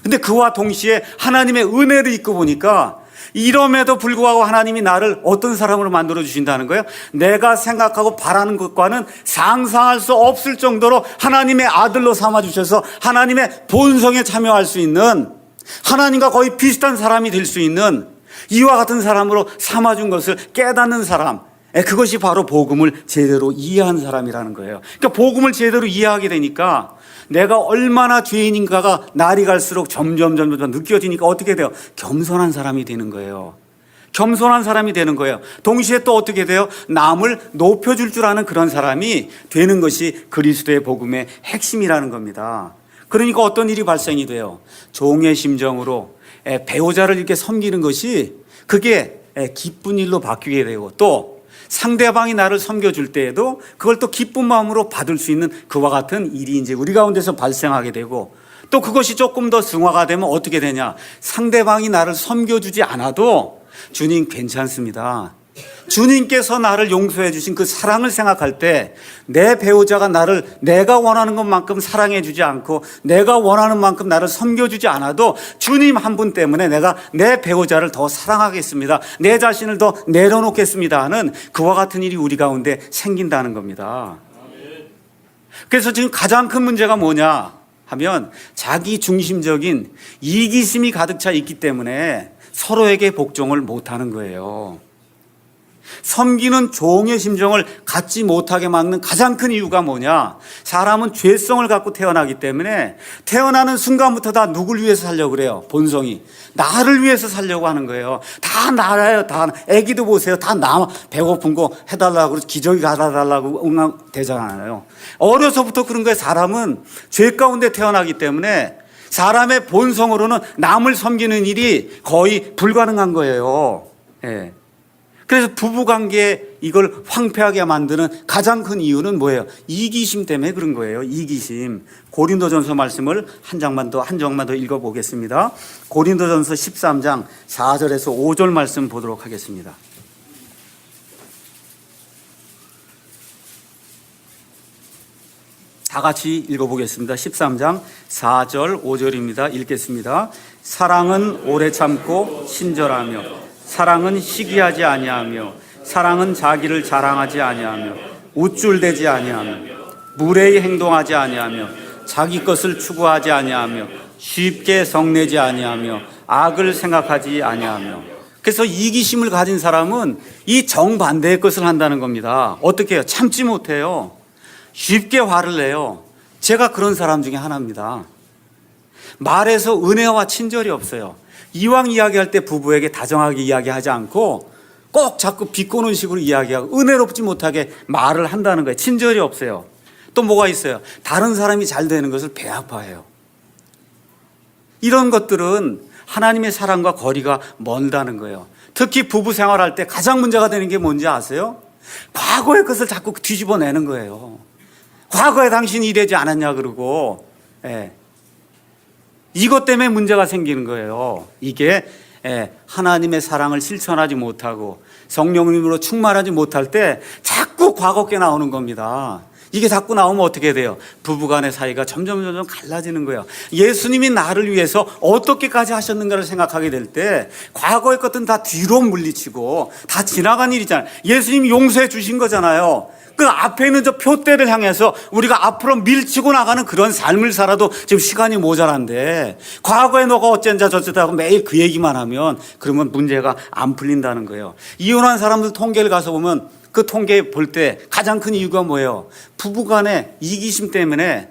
근데 그와 동시에 하나님의 은혜를 입고 보니까 이럼에도 불구하고 하나님이 나를 어떤 사람으로 만들어 주신다는 거예요? 내가 생각하고 바라는 것과는 상상할 수 없을 정도로 하나님의 아들로 삼아 주셔서 하나님의 본성에 참여할 수 있는, 하나님과 거의 비슷한 사람이 될 수 있는 이와 같은 사람으로 삼아 준 것을 깨닫는 사람, 그것이 바로 복음을 제대로 이해한 사람이라는 거예요. 그러니까 복음을 제대로 이해하게 되니까 내가 얼마나 죄인인가가 날이 갈수록 점점 느껴지니까 어떻게 돼요? 겸손한 사람이 되는 거예요. 겸손한 사람이 되는 거예요. 동시에 또 어떻게 돼요? 남을 높여줄 줄 아는 그런 사람이 되는 것이 그리스도의 복음의 핵심이라는 겁니다. 그러니까 어떤 일이 발생이 돼요? 종의 심정으로 배우자를 이렇게 섬기는 것이 그게 기쁜 일로 바뀌게 되고, 또 상대방이 나를 섬겨줄 때에도 그걸 또 기쁜 마음으로 받을 수 있는 그와 같은 일이 이제 우리 가운데서 발생하게 되고, 또 그것이 조금 더 승화가 되면 어떻게 되냐? 상대방이 나를 섬겨주지 않아도 주님 괜찮습니다. 주님께서 나를 용서해 주신 그 사랑을 생각할 때 내 배우자가 나를 내가 원하는 것만큼 사랑해 주지 않고 내가 원하는 만큼 나를 섬겨주지 않아도 주님 한 분 때문에 내가 내 배우자를 더 사랑하겠습니다, 내 자신을 더 내려놓겠습니다 하는 그와 같은 일이 우리 가운데 생긴다는 겁니다. 그래서 지금 가장 큰 문제가 뭐냐 하면 자기 중심적인 이기심이 가득 차 있기 때문에 서로에게 복종을 못하는 거예요. 섬기는 종의 심정을 갖지 못하게 막는 가장 큰 이유가 뭐냐? 사람은 죄성을 갖고 태어나기 때문에 태어나는 순간부터 다 누굴 위해서 살려고 그래요? 본성이 나를 위해서 살려고 하는 거예요. 다 나라요. 다 애기도 보세요. 다 나 배고픈 거 해달라고 기저귀 갈아달라고 응대잖아요. 어려서부터 그런 거예요. 사람은 죄 가운데 태어나기 때문에 사람의 본성으로는 남을 섬기는 일이 거의 불가능한 거예요. 예. 그래서 부부관계에 이걸 황폐하게 만드는 가장 큰 이유는 뭐예요? 이기심 때문에 그런 거예요. 이기심. 고린도전서 말씀을 한 장만 더 읽어보겠습니다. 고린도전서 13장 4절에서 5절 말씀 보도록 하겠습니다. 다 같이 읽어보겠습니다. 13장 4절 5절입니다. 읽겠습니다. 사랑은 오래 참고 친절하며 사랑은 시기하지 아니하며 사랑은 자기를 자랑하지 아니하며 우쭐대지 아니하며 무례히 행동하지 아니하며 자기 것을 추구하지 아니하며 쉽게 성내지 아니하며 악을 생각하지 아니하며. 그래서 이기심을 가진 사람은 이 정반대의 것을 한다는 겁니다. 어떻게 해요? 참지 못해요. 쉽게 화를 내요. 제가 그런 사람 중에 하나입니다. 말에서 은혜와 친절이 없어요. 이왕 이야기할 때 부부에게 다정하게 이야기하지 않고 꼭 자꾸 비꼬는 식으로 이야기하고 은혜롭지 못하게 말을 한다는 거예요. 친절이 없어요. 또 뭐가 있어요? 다른 사람이 잘 되는 것을 배아파해요. 이런 것들은 하나님의 사랑과 거리가 멀다는 거예요. 특히 부부 생활할 때 가장 문제가 되는 게 뭔지 아세요? 과거의 것을 자꾸 뒤집어내는 거예요. 과거에 당신이 이러지 않았냐 그러고, 예. 이것 때문에 문제가 생기는 거예요. 이게 하나님의 사랑을 실천하지 못하고 성령님으로 충만하지 못할 때 자꾸 과거께 나오는 겁니다. 이게 자꾸 나오면 어떻게 돼요? 부부간의 사이가 점점 갈라지는 거예요. 예수님이 나를 위해서 어떻게까지 하셨는가를 생각하게 될 때 과거의 것들은 다 뒤로 물리치고 다 지나간 일이잖아요. 예수님이 용서해 주신 거잖아요. 그 앞에 있는 저 표대를 향해서 우리가 앞으로 밀치고 나가는 그런 삶을 살아도 지금 시간이 모자란데 과거에 너가 어쩐다 저쩐다 하고 매일 그 얘기만 하면 그러면 문제가 안 풀린다는 거예요. 이혼한 사람들 통계를 가서 보면 그 통계 볼 때 가장 큰 이유가 뭐예요? 부부간의 이기심 때문에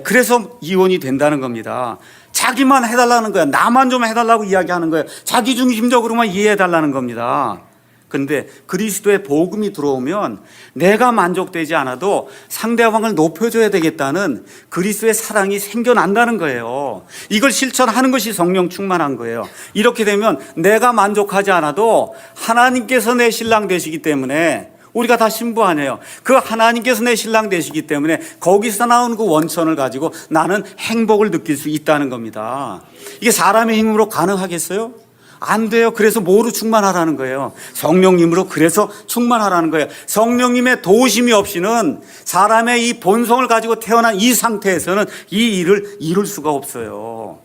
그래서 이혼이 된다는 겁니다. 자기만 해달라는 거야. 나만 좀 해달라고 이야기하는 거예요. 자기 중심적으로만 이해해달라는 겁니다. 그런데 그리스도의 복음이 들어오면 내가 만족되지 않아도 상대방을 높여줘야 되겠다는 그리스도의 사랑이 생겨난다는 거예요. 이걸 실천하는 것이 성령 충만한 거예요. 이렇게 되면 내가 만족하지 않아도 하나님께서 내 신랑 되시기 때문에 우리가 다 신부 아니에요. 그 하나님께서 내 신랑 되시기 때문에 거기서 나오는 그 원천을 가지고 나는 행복을 느낄 수 있다는 겁니다. 이게 사람의 힘으로 가능하겠어요? 안 돼요. 그래서 뭐로 충만하라는 거예요? 성령님으로. 그래서 충만하라는 거예요. 성령님의 도우심이 없이는 사람의 이 본성을 가지고 태어난 이 상태에서는 이 일을 이룰 수가 없어요.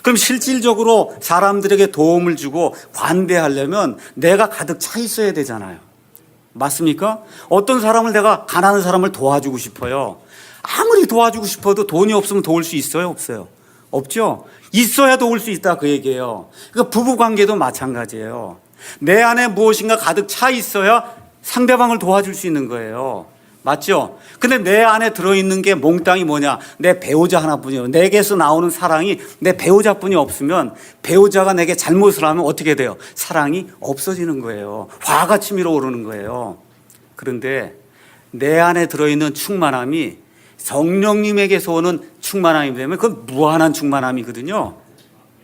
그럼 실질적으로 사람들에게 도움을 주고 관대하려면 내가 가득 차 있어야 되잖아요. 맞습니까? 어떤 사람을 내가 가난한 사람을 도와주고 싶어요. 아무리 도와주고 싶어도 돈이 없으면 도울 수 있어요? 없어요? 없죠? 있어야 도울 수 있다 그 얘기예요. 그러니까 부부관계도 마찬가지예요. 내 안에 무엇인가 가득 차 있어야 상대방을 도와줄 수 있는 거예요. 맞죠? 근데 내 안에 들어있는 게 몽땅이 뭐냐? 내 배우자 하나뿐이에요. 내게서 나오는 사랑이 내 배우자뿐이 없으면 배우자가 내게 잘못을 하면 어떻게 돼요? 사랑이 없어지는 거예요. 화가 치밀어 오르는 거예요. 그런데 내 안에 들어있는 충만함이 성령님에게서 오는 충만함이 되면 그건 무한한 충만함이거든요.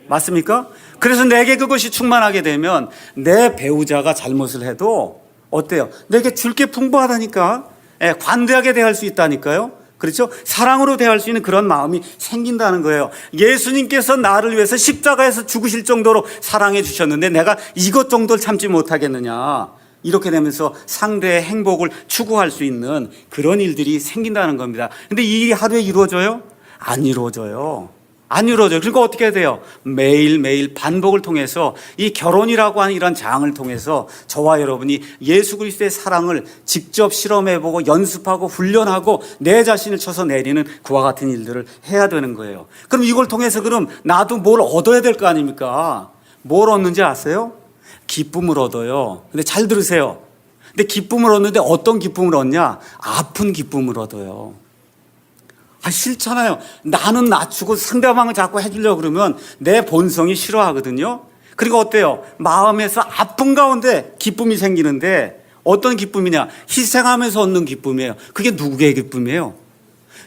맞습니까? 그래서 내게 그것이 충만하게 되면 내 배우자가 잘못을 해도 어때요? 내게 줄 게 풍부하다니까. 관대하게 대할 수 있다니까요. 그렇죠? 사랑으로 대할 수 있는 그런 마음이 생긴다는 거예요. 예수님께서 나를 위해서 십자가에서 죽으실 정도로 사랑해 주셨는데 내가 이것 정도를 참지 못하겠느냐. 이렇게 되면서 상대의 행복을 추구할 수 있는 그런 일들이 생긴다는 겁니다. 근데 이 일이 하루에 이루어져요? 안 이루어져요. 안 이루어져요. 그러니까 어떻게 해야 돼요? 매일매일 반복을 통해서 이 결혼이라고 하는 이런 장을 통해서 저와 여러분이 예수 그리스도의 사랑을 직접 실험해보고 연습하고 훈련하고 내 자신을 쳐서 내리는 그와 같은 일들을 해야 되는 거예요. 그럼 이걸 통해서 그럼 나도 뭘 얻어야 될 거 아닙니까? 뭘 얻는지 아세요? 기쁨을 얻어요. 근데 잘 들으세요. 근데 기쁨을 얻는데 어떤 기쁨을 얻냐? 아픈 기쁨을 얻어요. 싫잖아요. 나는 낮추고 상대방을 자꾸 해주려고 그러면 내 본성이 싫어하거든요. 그리고 어때요? 마음에서 아픈 가운데 기쁨이 생기는데 어떤 기쁨이냐? 희생하면서 얻는 기쁨이에요. 그게 누구의 기쁨이에요?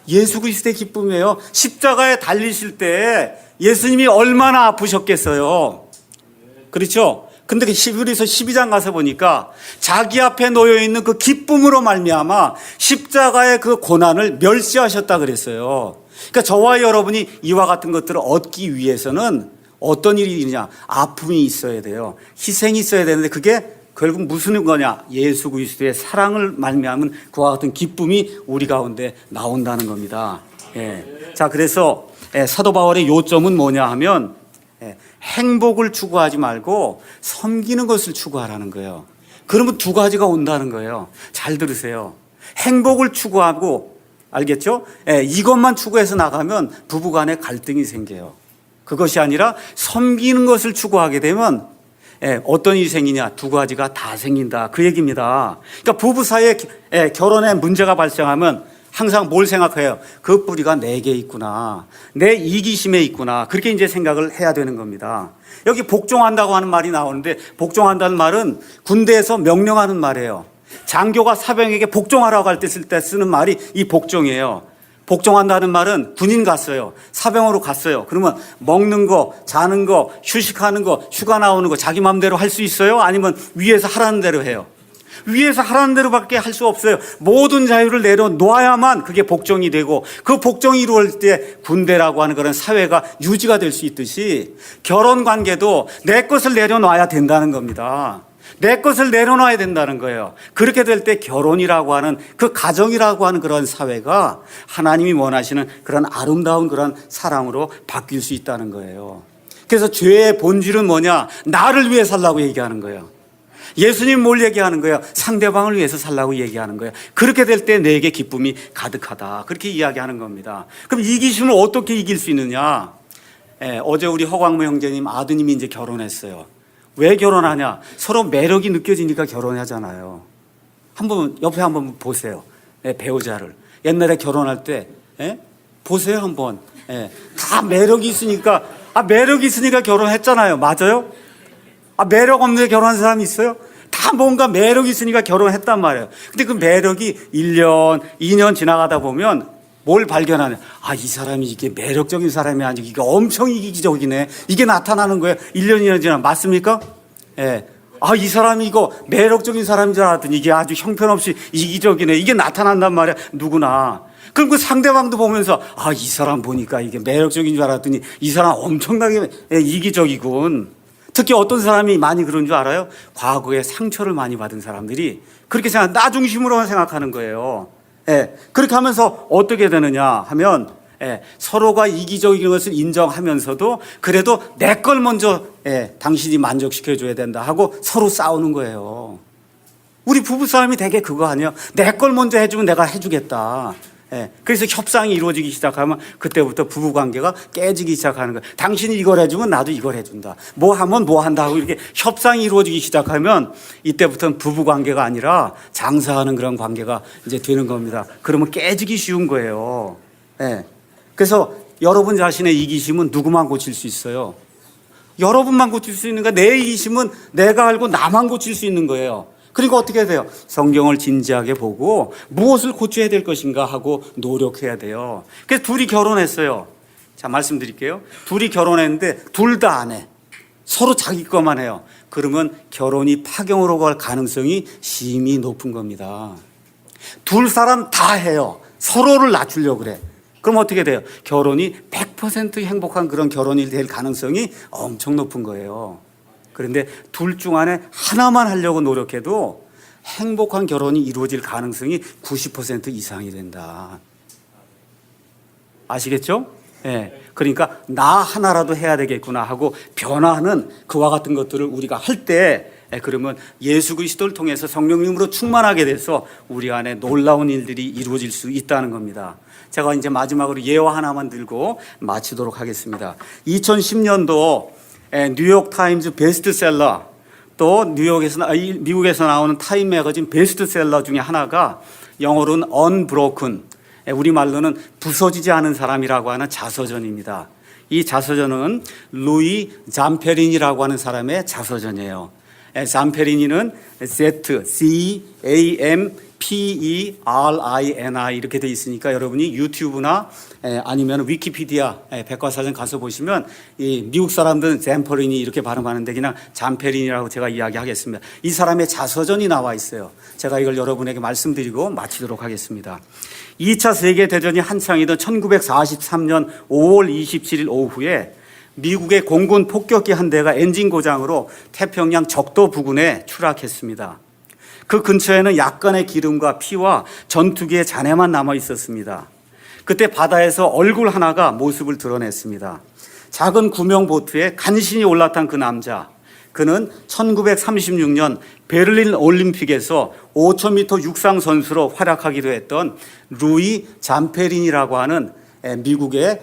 예수 그리스도의 기쁨이에요. 십자가에 달리실 때 예수님이 얼마나 아프셨겠어요. 그렇죠? 근데 히브리서 12장 가서 보니까 자기 앞에 놓여 있는 그 기쁨으로 말미암아 십자가의 그 고난을 멸시하셨다 그랬어요. 그러니까 저와 여러분이 이와 같은 것들을 얻기 위해서는 어떤 일이 있느냐? 아픔이 있어야 돼요. 희생이 있어야 되는데 그게 결국 무슨 거냐? 예수 그리스도의 사랑을 말미암은 그와 같은 기쁨이 우리 가운데 나온다는 겁니다. 예. 자, 그래서 사도 바울의 요점은 뭐냐 하면 행복을 추구하지 말고 섬기는 것을 추구하라는 거예요. 그러면 두 가지가 온다는 거예요. 잘 들으세요. 행복을 추구하고, 알겠죠? 이것만 추구해서 나가면 부부간에 갈등이 생겨요. 그것이 아니라 섬기는 것을 추구하게 되면 어떤 일이 생기냐? 두 가지가 다 생긴다. 그 얘기입니다. 그러니까 부부 사이에 결혼에 문제가 발생하면 항상 뭘 생각해요? 그 뿌리가 내게 있구나. 내 이기심에 있구나. 그렇게 이제 생각을 해야 되는 겁니다. 여기 복종한다고 하는 말이 나오는데 복종한다는 말은 군대에서 명령하는 말이에요. 장교가 사병에게 복종하라고 할 때 쓰는 말이 이 복종이에요. 복종한다는 말은 군인 갔어요. 사병으로 갔어요. 그러면 먹는 거, 자는 거, 휴식하는 거, 휴가 나오는 거 자기 마음대로 할 수 있어요? 아니면 위에서 하라는 대로 해요? 위에서 하라는 대로밖에 할 수 없어요. 모든 자유를 내려놓아야만 그게 복종이 되고 그 복종이 이루어질 때 군대라고 하는 그런 사회가 유지가 될 수 있듯이 결혼 관계도 내 것을 내려놔야 된다는 겁니다. 내 것을 내려놔야 된다는 거예요. 그렇게 될 때 결혼이라고 하는 그 가정이라고 하는 그런 사회가 하나님이 원하시는 그런 아름다운 그런 사랑으로 바뀔 수 있다는 거예요. 그래서 죄의 본질은 뭐냐? 나를 위해 살라고 얘기하는 거예요. 예수님 뭘 얘기하는 거예요? 상대방을 위해서 살라고 얘기하는 거예요. 그렇게 될 때 내게 기쁨이 가득하다. 그렇게 이야기하는 겁니다. 그럼 이기심을 어떻게 이길 수 있느냐? 어제 우리 허광무 형제님 아드님이 이제 결혼했어요. 왜 결혼하냐? 서로 매력이 느껴지니까 결혼하잖아요. 한번 옆에 한번 보세요. 배우자를. 옛날에 결혼할 때 보세요 한번. 다 매력이 있으니까 매력이 있으니까 결혼했잖아요. 맞아요? 매력 없는데 결혼한 사람이 있어요? 다 뭔가 매력이 있으니까 결혼했단 말이에요. 근데 그 매력이 1년, 2년 지나가다 보면 뭘 발견하냐? 이 사람이 이게 매력적인 사람이 아니고 이게 엄청 이기적이네. 이게 나타나는 거예요. 1년, 2년 지나 맞습니까? 이 사람이 이거 매력적인 사람인 줄 알았더니 이게 아주 형편없이 이기적이네. 이게 나타난단 말이야. 누구나. 그럼 그 상대방도 보면서 이 사람 보니까 이게 매력적인 줄 알았더니 이 사람 엄청나게 이기적이군. 특히 어떤 사람이 많이 그런 줄 알아요? 과거에 상처를 많이 받은 사람들이 그렇게 나 중심으로만 생각하는 거예요. 그렇게 하면서 어떻게 되느냐 하면 서로가 이기적인 것을 인정하면서도 그래도 내 걸 먼저 당신이 만족시켜줘야 된다 하고 서로 싸우는 거예요. 우리 부부싸움이 되게 그거 아니에요? 내 걸 먼저 해주면 내가 해주겠다. 그래서 협상이 이루어지기 시작하면 그때부터 부부관계가 깨지기 시작하는 거예요. 당신이 이걸 해주면 나도 이걸 해준다. 뭐 하면 뭐 한다 하고 이렇게 협상이 이루어지기 시작하면 이때부터는 부부관계가 아니라 장사하는 그런 관계가 이제 되는 겁니다. 그러면 깨지기 쉬운 거예요. 그래서 여러분 자신의 이기심은 누구만 고칠 수 있어요? 여러분만 고칠 수 있는 거야. 내 이기심은 내가 알고 나만 고칠 수 있는 거예요. 그러니까 어떻게 해야 돼요? 성경을 진지하게 보고 무엇을 고쳐야 될 것인가 하고 노력해야 돼요. 그래서 둘이 결혼했어요. 자, 말씀드릴게요. 둘이 결혼했는데 둘 다 안 해. 서로 자기 것만 해요. 그러면 결혼이 파경으로 갈 가능성이 심히 높은 겁니다. 둘 사람 다 해요. 서로를 낮추려고 그래. 그럼 어떻게 돼요? 결혼이 100% 행복한 그런 결혼이 될 가능성이 엄청 높은 거예요. 그런데 둘 중 안에 하나만 하려고 노력해도 행복한 결혼이 이루어질 가능성이 90% 이상이 된다. 아시겠죠? 예. 그러니까 나 하나라도 해야 되겠구나 하고 변화하는 그와 같은 것들을 우리가 할 때, 그러면 예수 그리스도를 통해서 성령님으로 충만하게 돼서 우리 안에 놀라운 일들이 이루어질 수 있다는 겁니다. 제가 이제 마지막으로 예화 하나만 들고 마치도록 하겠습니다. 2010년도 뉴욕 타임즈 베스트셀러, 또 미국에서 나오는 타임 매거진 베스트셀러 중에 하나가 영어로는 Unbroken, 우리말로는 부서지지 않은 사람이라고 하는 자서전입니다. 이 자서전은 루이 잠페리니라고 하는 사람의 자서전이에요. 잠페리니는 ZAMPERINI 이렇게 되어 있으니까 여러분이 유튜브나 아니면 위키피디아 백과사전 가서 보시면 이 미국 사람들은 잠페리니 이렇게 발음하는데 그냥 잠페리니라고 제가 이야기하겠습니다. 이 사람의 자서전이 나와 있어요. 제가 이걸 여러분에게 말씀드리고 마치도록 하겠습니다. 2차 세계대전이 한창이던 1943년 5월 27일 오후에 미국의 공군 폭격기 한 대가 엔진 고장으로 태평양 적도 부근에 추락했습니다. 그 근처에는 약간의 기름과 피와 전투기의 잔해만 남아 있었습니다. 그때 바다에서 얼굴 하나가 모습을 드러냈습니다. 작은 구명 보트에 간신히 올라탄 그 남자, 그는 1936년 베를린 올림픽에서 5000m 육상 선수로 활약하기도 했던 루이 잠페린이라고 하는 미국의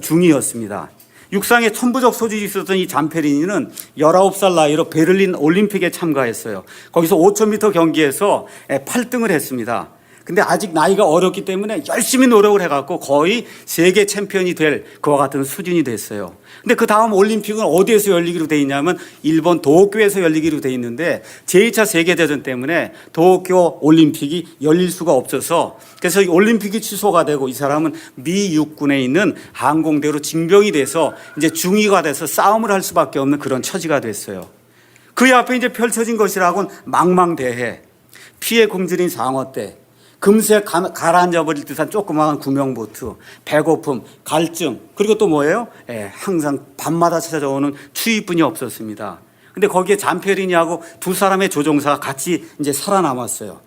중이었습니다. 육상에 천부적 소질이 있었던 이 잠페리니는 19살 나이로 베를린 올림픽에 참가했어요. 거기서 5000m 경기에서 8등을 했습니다. 근데 아직 나이가 어렸기 때문에 열심히 노력을 해갖고 거의 세계 챔피언이 될 그와 같은 수준이 됐어요. 근데 그 다음 올림픽은 어디에서 열리기로 돼 있냐면 일본 도쿄에서 열리기로 돼 있는데 제2차 세계대전 때문에 도쿄 올림픽이 열릴 수가 없어서 그래서 이 올림픽이 취소가 되고 이 사람은 미 육군에 있는 항공대로 징병이 돼서 이제 중위가 돼서 싸움을 할 수밖에 없는 그런 처지가 됐어요. 그의 앞에 이제 펼쳐진 것이라고는 망망대해, 피에 굶주린 상어떼, 금세 가라앉아 버릴 듯한 조그마한 구명보트, 배고픔, 갈증, 그리고 또 뭐예요? 항상 밤마다 찾아오는 추위뿐이 없었습니다. 근데 거기에 잠페리니하고 두 사람의 조종사가 같이 이제 살아남았어요.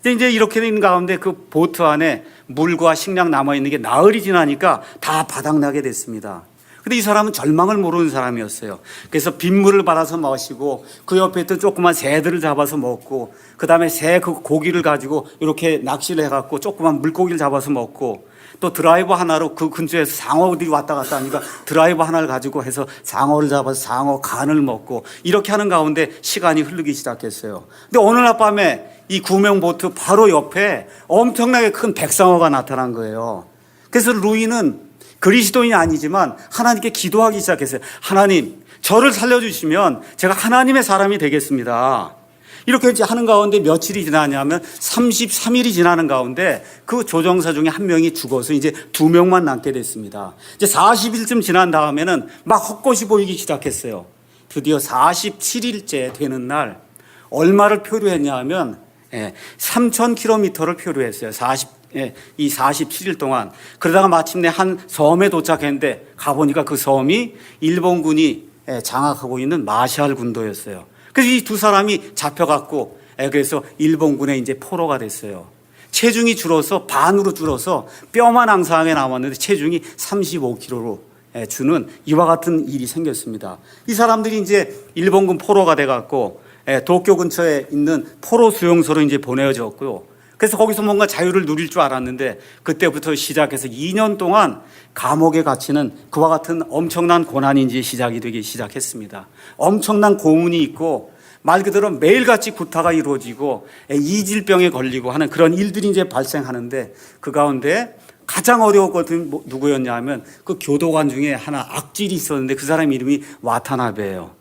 이제 이렇게 된 가운데 그 보트 안에 물과 식량 남아있는 게 나흘이 지나니까 다 바닥나게 됐습니다. 근데 이 사람은 절망을 모르는 사람이었어요. 그래서 빗물을 받아서 마시고 그 옆에 있던 조그만 새들을 잡아서 먹고 그 다음에 새 그 고기를 가지고 이렇게 낚시를 해갖고 조그만 물고기를 잡아서 먹고 또 드라이버 하나로 그 근처에서 상어들이 왔다 갔다 하니까 드라이버 하나를 가지고 해서 상어를 잡아서 상어 간을 먹고 이렇게 하는 가운데 시간이 흐르기 시작했어요. 근데 어느 날 밤에 이 구명보트 바로 옆에 엄청나게 큰 백상어가 나타난 거예요. 그래서 루이는 그리스도인이 아니지만 하나님께 기도하기 시작했어요. 하나님, 저를 살려주시면 제가 하나님의 사람이 되겠습니다. 이렇게 하는 가운데 며칠이 지나냐면 33일이 지나는 가운데 그 조종사 중에 한 명이 죽어서 이제 2명만 남게 됐습니다. 이제 40일쯤 지난 다음에는 막 헛것이 보이기 시작했어요. 드디어 47일째 되는 날 얼마를 표류했냐 하면 3,000km를 표류했어요. 이 47일 동안. 그러다가 마침내 한 섬에 도착했는데 가보니까 그 섬이 일본군이 장악하고 있는 마샬 군도였어요. 그래서 이 두 사람이 잡혀갖고 그래서 일본군의 이제 포로가 됐어요. 체중이 줄어서 반으로 줄어서 뼈만 앙상하게 남았는데 체중이 35kg로 주는 이와 같은 일이 생겼습니다. 이 사람들이 이제 일본군 포로가 돼갖고 도쿄 근처에 있는 포로 수용소로 이제 보내어졌고요. 그래서 거기서 뭔가 자유를 누릴 줄 알았는데 그때부터 시작해서 2년 동안 감옥에 갇히는 그와 같은 엄청난 고난이 이제 시작이 되기 시작했습니다. 엄청난 고문이 있고 말 그대로 매일같이 구타가 이루어지고 이질병에 걸리고 하는 그런 일들이 이제 발생하는데 그 가운데 가장 어려운 것은 누구였냐 하면 그 교도관 중에 하나 악질이 있었는데 그 사람 이름이 와타나베예요.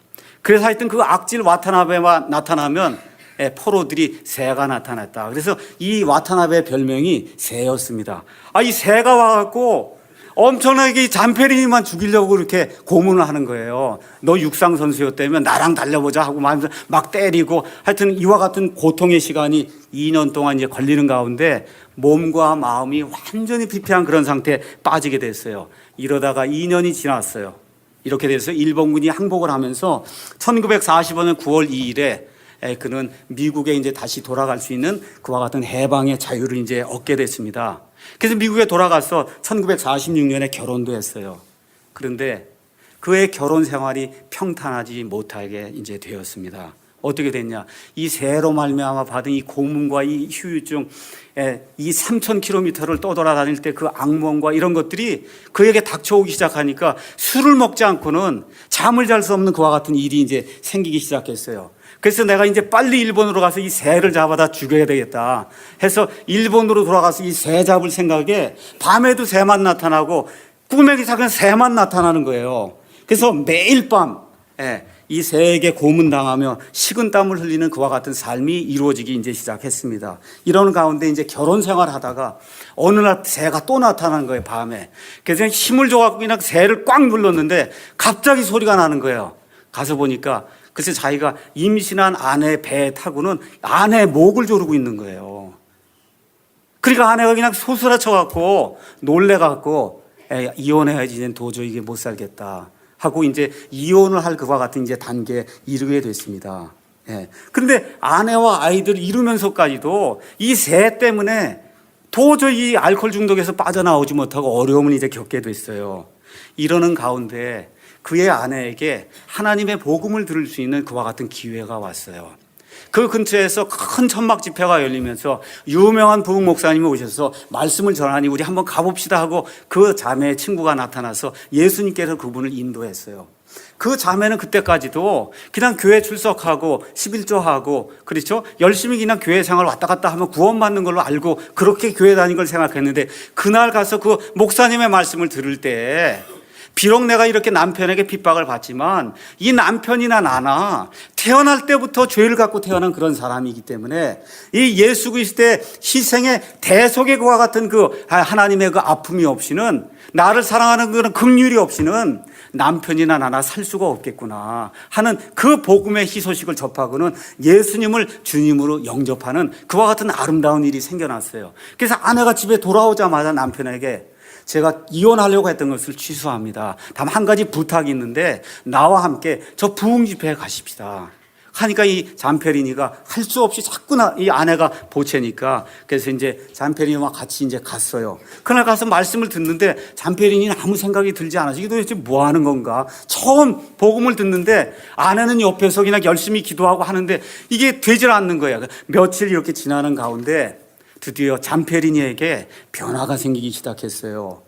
그래서 하여튼 그 악질 와타나베가 나타나면 포로들이 새가 나타났다. 그래서 이 와타나베의 별명이 새였습니다. 이 새가 와갖고 엄청나게 잠페리니만 죽이려고 그렇게 고문을 하는 거예요. 너 육상 선수였다면 나랑 달려보자 하고 막 때리고 하여튼 이와 같은 고통의 시간이 2년 동안 이제 걸리는 가운데 몸과 마음이 완전히 피폐한 그런 상태에 빠지게 됐어요. 이러다가 2년이 지났어요. 이렇게 돼서 일본군이 항복을 하면서 1945년 9월 2일에 그는 미국에 이제 다시 돌아갈 수 있는 그와 같은 해방의 자유를 이제 얻게 됐습니다. 그래서 미국에 돌아가서 1946년에 결혼도 했어요. 그런데 그의 결혼 생활이 평탄하지 못하게 이제 되었습니다. 어떻게 됐냐? 이 새로 말미암아 받은 이 고문과 이 휴유증, 이 3,000km를 떠돌아다닐 때 그 악몽과 이런 것들이 그에게 닥쳐오기 시작하니까 술을 먹지 않고는 잠을 잘 수 없는 그와 같은 일이 이제 생기기 시작했어요. 그래서 내가 이제 빨리 일본으로 가서 이 새를 잡아다 죽여야 되겠다 해서 일본으로 돌아가서 이 새 잡을 생각에 밤에도 새만 나타나고 꿈에도 작은 새만 나타나는 거예요. 그래서 매일 밤 이 새에게 고문당하며 식은땀을 흘리는 그와 같은 삶이 이루어지기 이제 시작했습니다. 이러는 가운데 이제 결혼 생활하다가 어느 날 새가 또 나타난 거예요, 밤에. 그래서 힘을 줘갖고 그냥 새를 꽉 눌렀는데 갑자기 소리가 나는 거예요. 가서 보니까 그래서 자기가 임신한 아내 배에 타고는 아내 목을 조르고 있는 거예요. 그러니까 아내가 그냥 소스라쳐갖고 놀래갖고 이혼해야지 이제 도저히 이게 못 살겠다 하고 이제 이혼을 할 그와 같은 이제 단계에 이르게 됐습니다. 그런데 아내와 아이들을 이루면서까지도 이 새 때문에 도저히 알코올 중독에서 빠져나오지 못하고 어려움을 이제 겪게 됐어요. 이러는 가운데 그의 아내에게 하나님의 복음을 들을 수 있는 그와 같은 기회가 왔어요. 그 근처에서 큰 천막 집회가 열리면서 유명한 부흥 목사님이 오셔서 말씀을 전하니 우리 한번 가봅시다 하고 그 자매의 친구가 나타나서 예수님께서 그분을 인도했어요. 그 자매는 그때까지도 그냥 교회 출석하고 11조하고 그렇죠? 열심히 그냥 교회 생활 왔다 갔다 하면 구원받는 걸로 알고 그렇게 교회 다닌 걸 생각했는데 그날 가서 그 목사님의 말씀을 들을 때 비록 내가 이렇게 남편에게 핍박을 받지만 이 남편이나 나나 태어날 때부터 죄를 갖고 태어난 그런 사람이기 때문에 이 예수 그리스도의 희생의 대속의 그와 같은 그 하나님의 그 아픔이 없이는 나를 사랑하는 그런 긍휼이 없이는 남편이나 나나 살 수가 없겠구나 하는 그 복음의 희소식을 접하고는 예수님을 주님으로 영접하는 그와 같은 아름다운 일이 생겨났어요. 그래서 아내가 집에 돌아오자마자 남편에게 제가 이혼하려고 했던 것을 취소합니다. 다만 한 가지 부탁이 있는데 나와 함께 저 부흥 집회에 가십시다. 하니까 이 잠페리니가 할 수 없이 자꾸나 이 아내가 보채니까 그래서 이제 잠페리니와 같이 이제 갔어요. 그날 가서 말씀을 듣는데 잠페리니는 아무 생각이 들지 않아서 이게 도대체 뭐 하는 건가? 처음 복음을 듣는데 아내는 옆에서 그냥 열심히 기도하고 하는데 이게 되질 않는 거예요. 며칠 이렇게 지나는 가운데 드디어 잠페리니에게 변화가 생기기 시작했어요.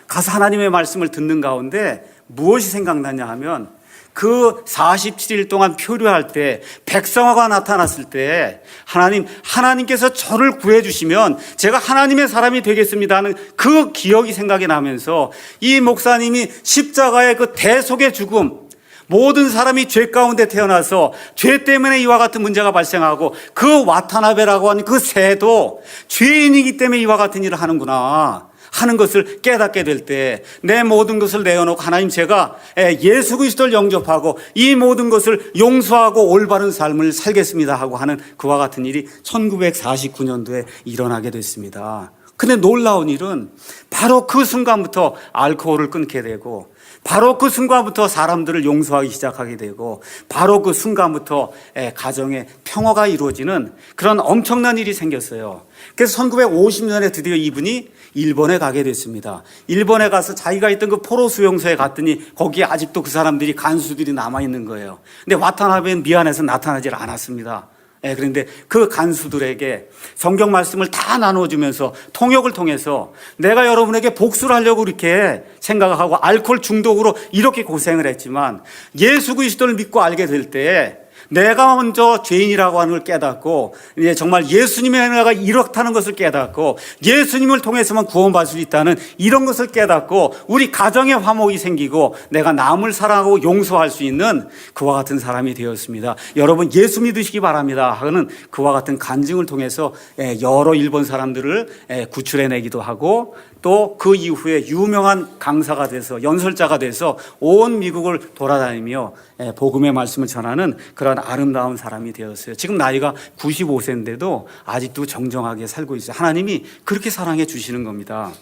가서 하나님의 말씀을 듣는 가운데 무엇이 생각나냐 하면 그 47일 동안 표류할 때 백성화가 나타났을 때 하나님께서 저를 구해주시면 제가 하나님의 사람이 되겠습니다 하는 그 기억이 생각이 나면서 이 목사님이 십자가의 그 대속의 죽음 모든 사람이 죄 가운데 태어나서 죄 때문에 이와 같은 문제가 발생하고 그 와타나베라고 하는 그 새도 죄인이기 때문에 이와 같은 일을 하는구나 하는 것을 깨닫게 될 때 내 모든 것을 내어놓고 하나님 제가 예수 그리스도를 영접하고 이 모든 것을 용서하고 올바른 삶을 살겠습니다 하고 하는 그와 같은 일이 1949년도에 일어나게 됐습니다. 근데 놀라운 일은 바로 그 순간부터 알코올을 끊게 되고 바로 그 순간부터 사람들을 용서하기 시작하게 되고 바로 그 순간부터 가정의 평화가 이루어지는 그런 엄청난 일이 생겼어요. 그래서 1950년에 드디어 이분이 일본에 가게 됐습니다. 일본에 가서 자기가 있던 그 포로 수용소에 갔더니 거기에 아직도 그 사람들이 간수들이 남아있는 거예요. 근데 와타나베는 미안해서 나타나질 않았습니다. 그런데 그 간수들에게 성경 말씀을 다 나눠주면서 통역을 통해서 내가 여러분에게 복수를 하려고 이렇게 생각하고 알코올 중독으로 이렇게 고생을 했지만 예수 그리스도를 믿고 알게 될 때 내가 먼저 죄인이라고 하는 걸 깨닫고 정말 예수님의 은혜가 이렇다는 것을 깨닫고 예수님을 통해서만 구원받을 수 있다는 이런 것을 깨닫고 우리 가정에 화목이 생기고 내가 남을 사랑하고 용서할 수 있는 그와 같은 사람이 되었습니다. 여러분 예수 믿으시기 바랍니다 하는 그와 같은 간증을 통해서 여러 일본 사람들을 구출해내기도 하고 또 그 이후에 유명한 강사가 돼서 연설자가 돼서 온 미국을 돌아다니며 복음의 말씀을 전하는 그런 아름다운 사람이 되었어요. 지금 나이가 95세인데도 아직도 정정하게 살고 있어요. 하나님이 그렇게 사랑해 주시는 겁니다.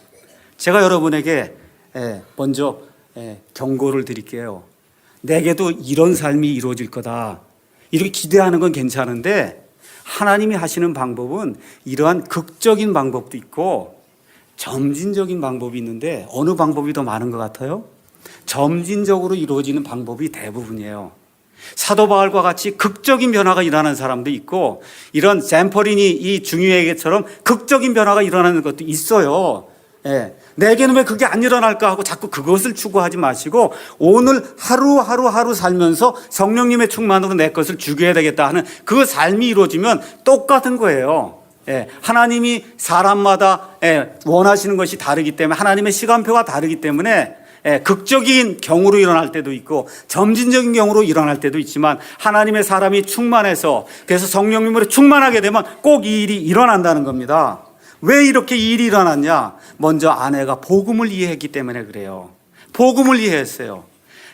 제가 여러분에게 먼저 경고를 드릴게요. 내게도 이런 삶이 이루어질 거다, 이렇게 기대하는 건 괜찮은데 하나님이 하시는 방법은 이러한 극적인 방법도 있고 점진적인 방법이 있는데 어느 방법이 더 많은 것 같아요? 점진적으로 이루어지는 방법이 대부분이에요. 사도 바울과 같이 극적인 변화가 일어나는 사람도 있고 이런 샘퍼린이 이 중유에게처럼 극적인 변화가 일어나는 것도 있어요. 내게는 왜 그게 안 일어날까 하고 자꾸 그것을 추구하지 마시고 오늘 하루 살면서 성령님의 충만으로 내 것을 죽여야 되겠다 하는 그 삶이 이루어지면 똑같은 거예요. 하나님이 사람마다 원하시는 것이 다르기 때문에 하나님의 시간표가 다르기 때문에 극적인 경우로 일어날 때도 있고 점진적인 경우로 일어날 때도 있지만 하나님의 사람이 충만해서 그래서 성령님으로 충만하게 되면 꼭 이 일이 일어난다는 겁니다. 왜 이렇게 이 일이 일어났냐? 먼저 아내가 복음을 이해했기 때문에 그래요. 복음을 이해했어요.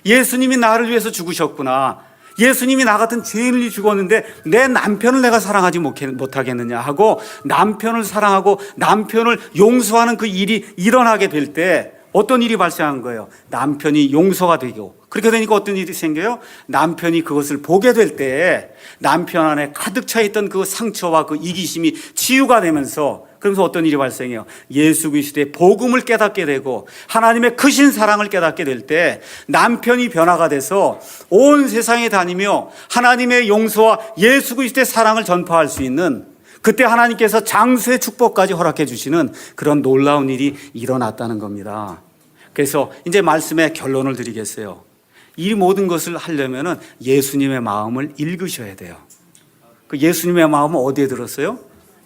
예수님이 나를 위해서 죽으셨구나. 예수님이 나 같은 죄인을 위해 죽었는데 내 남편을 내가 사랑하지 못하겠느냐 하고 남편을 사랑하고 남편을 용서하는 그 일이 일어나게 될 때 어떤 일이 발생한 거예요? 남편이 용서가 되고 그렇게 되니까 어떤 일이 생겨요? 남편이 그것을 보게 될 때 남편 안에 가득 차 있던 그 상처와 그 이기심이 치유가 되면서 그러면서 어떤 일이 발생해요? 예수 그리스도의 복음을 깨닫게 되고 하나님의 크신 사랑을 깨닫게 될 때 남편이 변화가 돼서 온 세상에 다니며 하나님의 용서와 예수 그리스도의 사랑을 전파할 수 있는 그때 하나님께서 장수의 축복까지 허락해 주시는 그런 놀라운 일이 일어났다는 겁니다. 그래서 이제 말씀의 결론을 드리겠어요. 이 모든 것을 하려면 예수님의 마음을 읽으셔야 돼요. 그 예수님의 마음은 어디에 들었어요?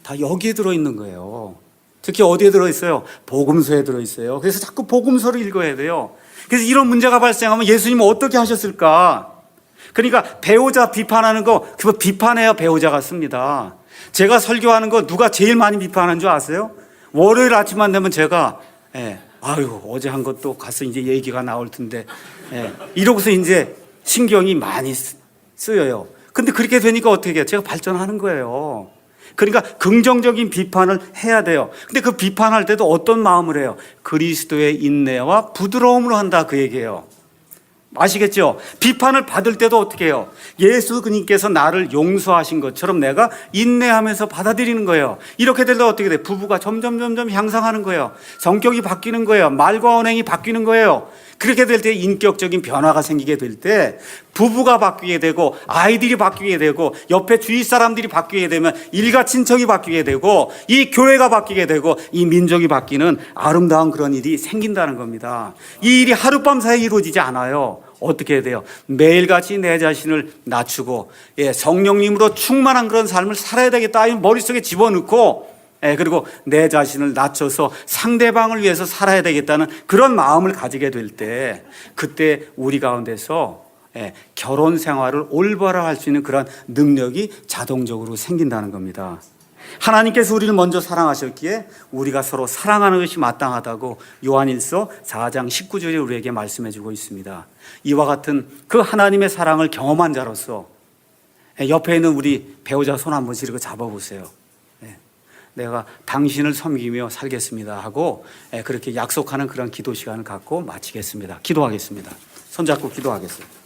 다 여기에 들어있는 거예요. 특히 어디에 들어있어요? 복음서에 들어있어요. 그래서 자꾸 복음서를 읽어야 돼요. 그래서 이런 문제가 발생하면 예수님은 어떻게 하셨을까? 그러니까 배우자 비판하는 거 그거 비판해야 배우자가 씁니다. 제가 설교하는 거 누가 제일 많이 비판하는 줄 아세요? 월요일 아침만 되면 제가 아유 어제 한 것도 가서 이제 얘기가 나올 텐데 이러고서 이제 신경이 많이 쓰여요. 근데 그렇게 되니까 어떻게 해요? 제가 발전하는 거예요. 그러니까 긍정적인 비판을 해야 돼요. 근데 그 비판할 때도 어떤 마음을 해요? 그리스도의 인내와 부드러움으로 한다 그 얘기예요. 아시겠죠? 비판을 받을 때도 어떻게 해요? 예수 그님께서 나를 용서하신 것처럼 내가 인내하면서 받아들이는 거예요. 이렇게 될 때 어떻게 돼요? 부부가 점점 향상하는 거예요. 성격이 바뀌는 거예요. 말과 언행이 바뀌는 거예요. 그렇게 될 때 인격적인 변화가 생기게 될 때 부부가 바뀌게 되고 아이들이 바뀌게 되고 옆에 주위 사람들이 바뀌게 되면 일가 친척이 바뀌게 되고 이 교회가 바뀌게 되고 이 민족이 바뀌는 아름다운 그런 일이 생긴다는 겁니다. 이 일이 하룻밤 사이에 이루어지지 않아요. 어떻게 해야 돼요? 매일같이 내 자신을 낮추고 성령님으로 충만한 그런 삶을 살아야 되겠다 머릿속에 집어넣고 그리고 내 자신을 낮춰서 상대방을 위해서 살아야 되겠다는 그런 마음을 가지게 될 때 그때 우리 가운데서 결혼 생활을 올바로 할 수 있는 그런 능력이 자동적으로 생긴다는 겁니다. 하나님께서 우리를 먼저 사랑하셨기에 우리가 서로 사랑하는 것이 마땅하다고 요한일서 4장 19절에 우리에게 말씀해 주고 있습니다. 이와 같은 그 하나님의 사랑을 경험한 자로서 옆에 있는 우리 배우자 손 한 번씩 이렇게 잡아보세요. 내가 당신을 섬기며 살겠습니다 하고 그렇게 약속하는 그런 기도 시간을 갖고 마치겠습니다. 기도하겠습니다. 손잡고 기도하겠습니다.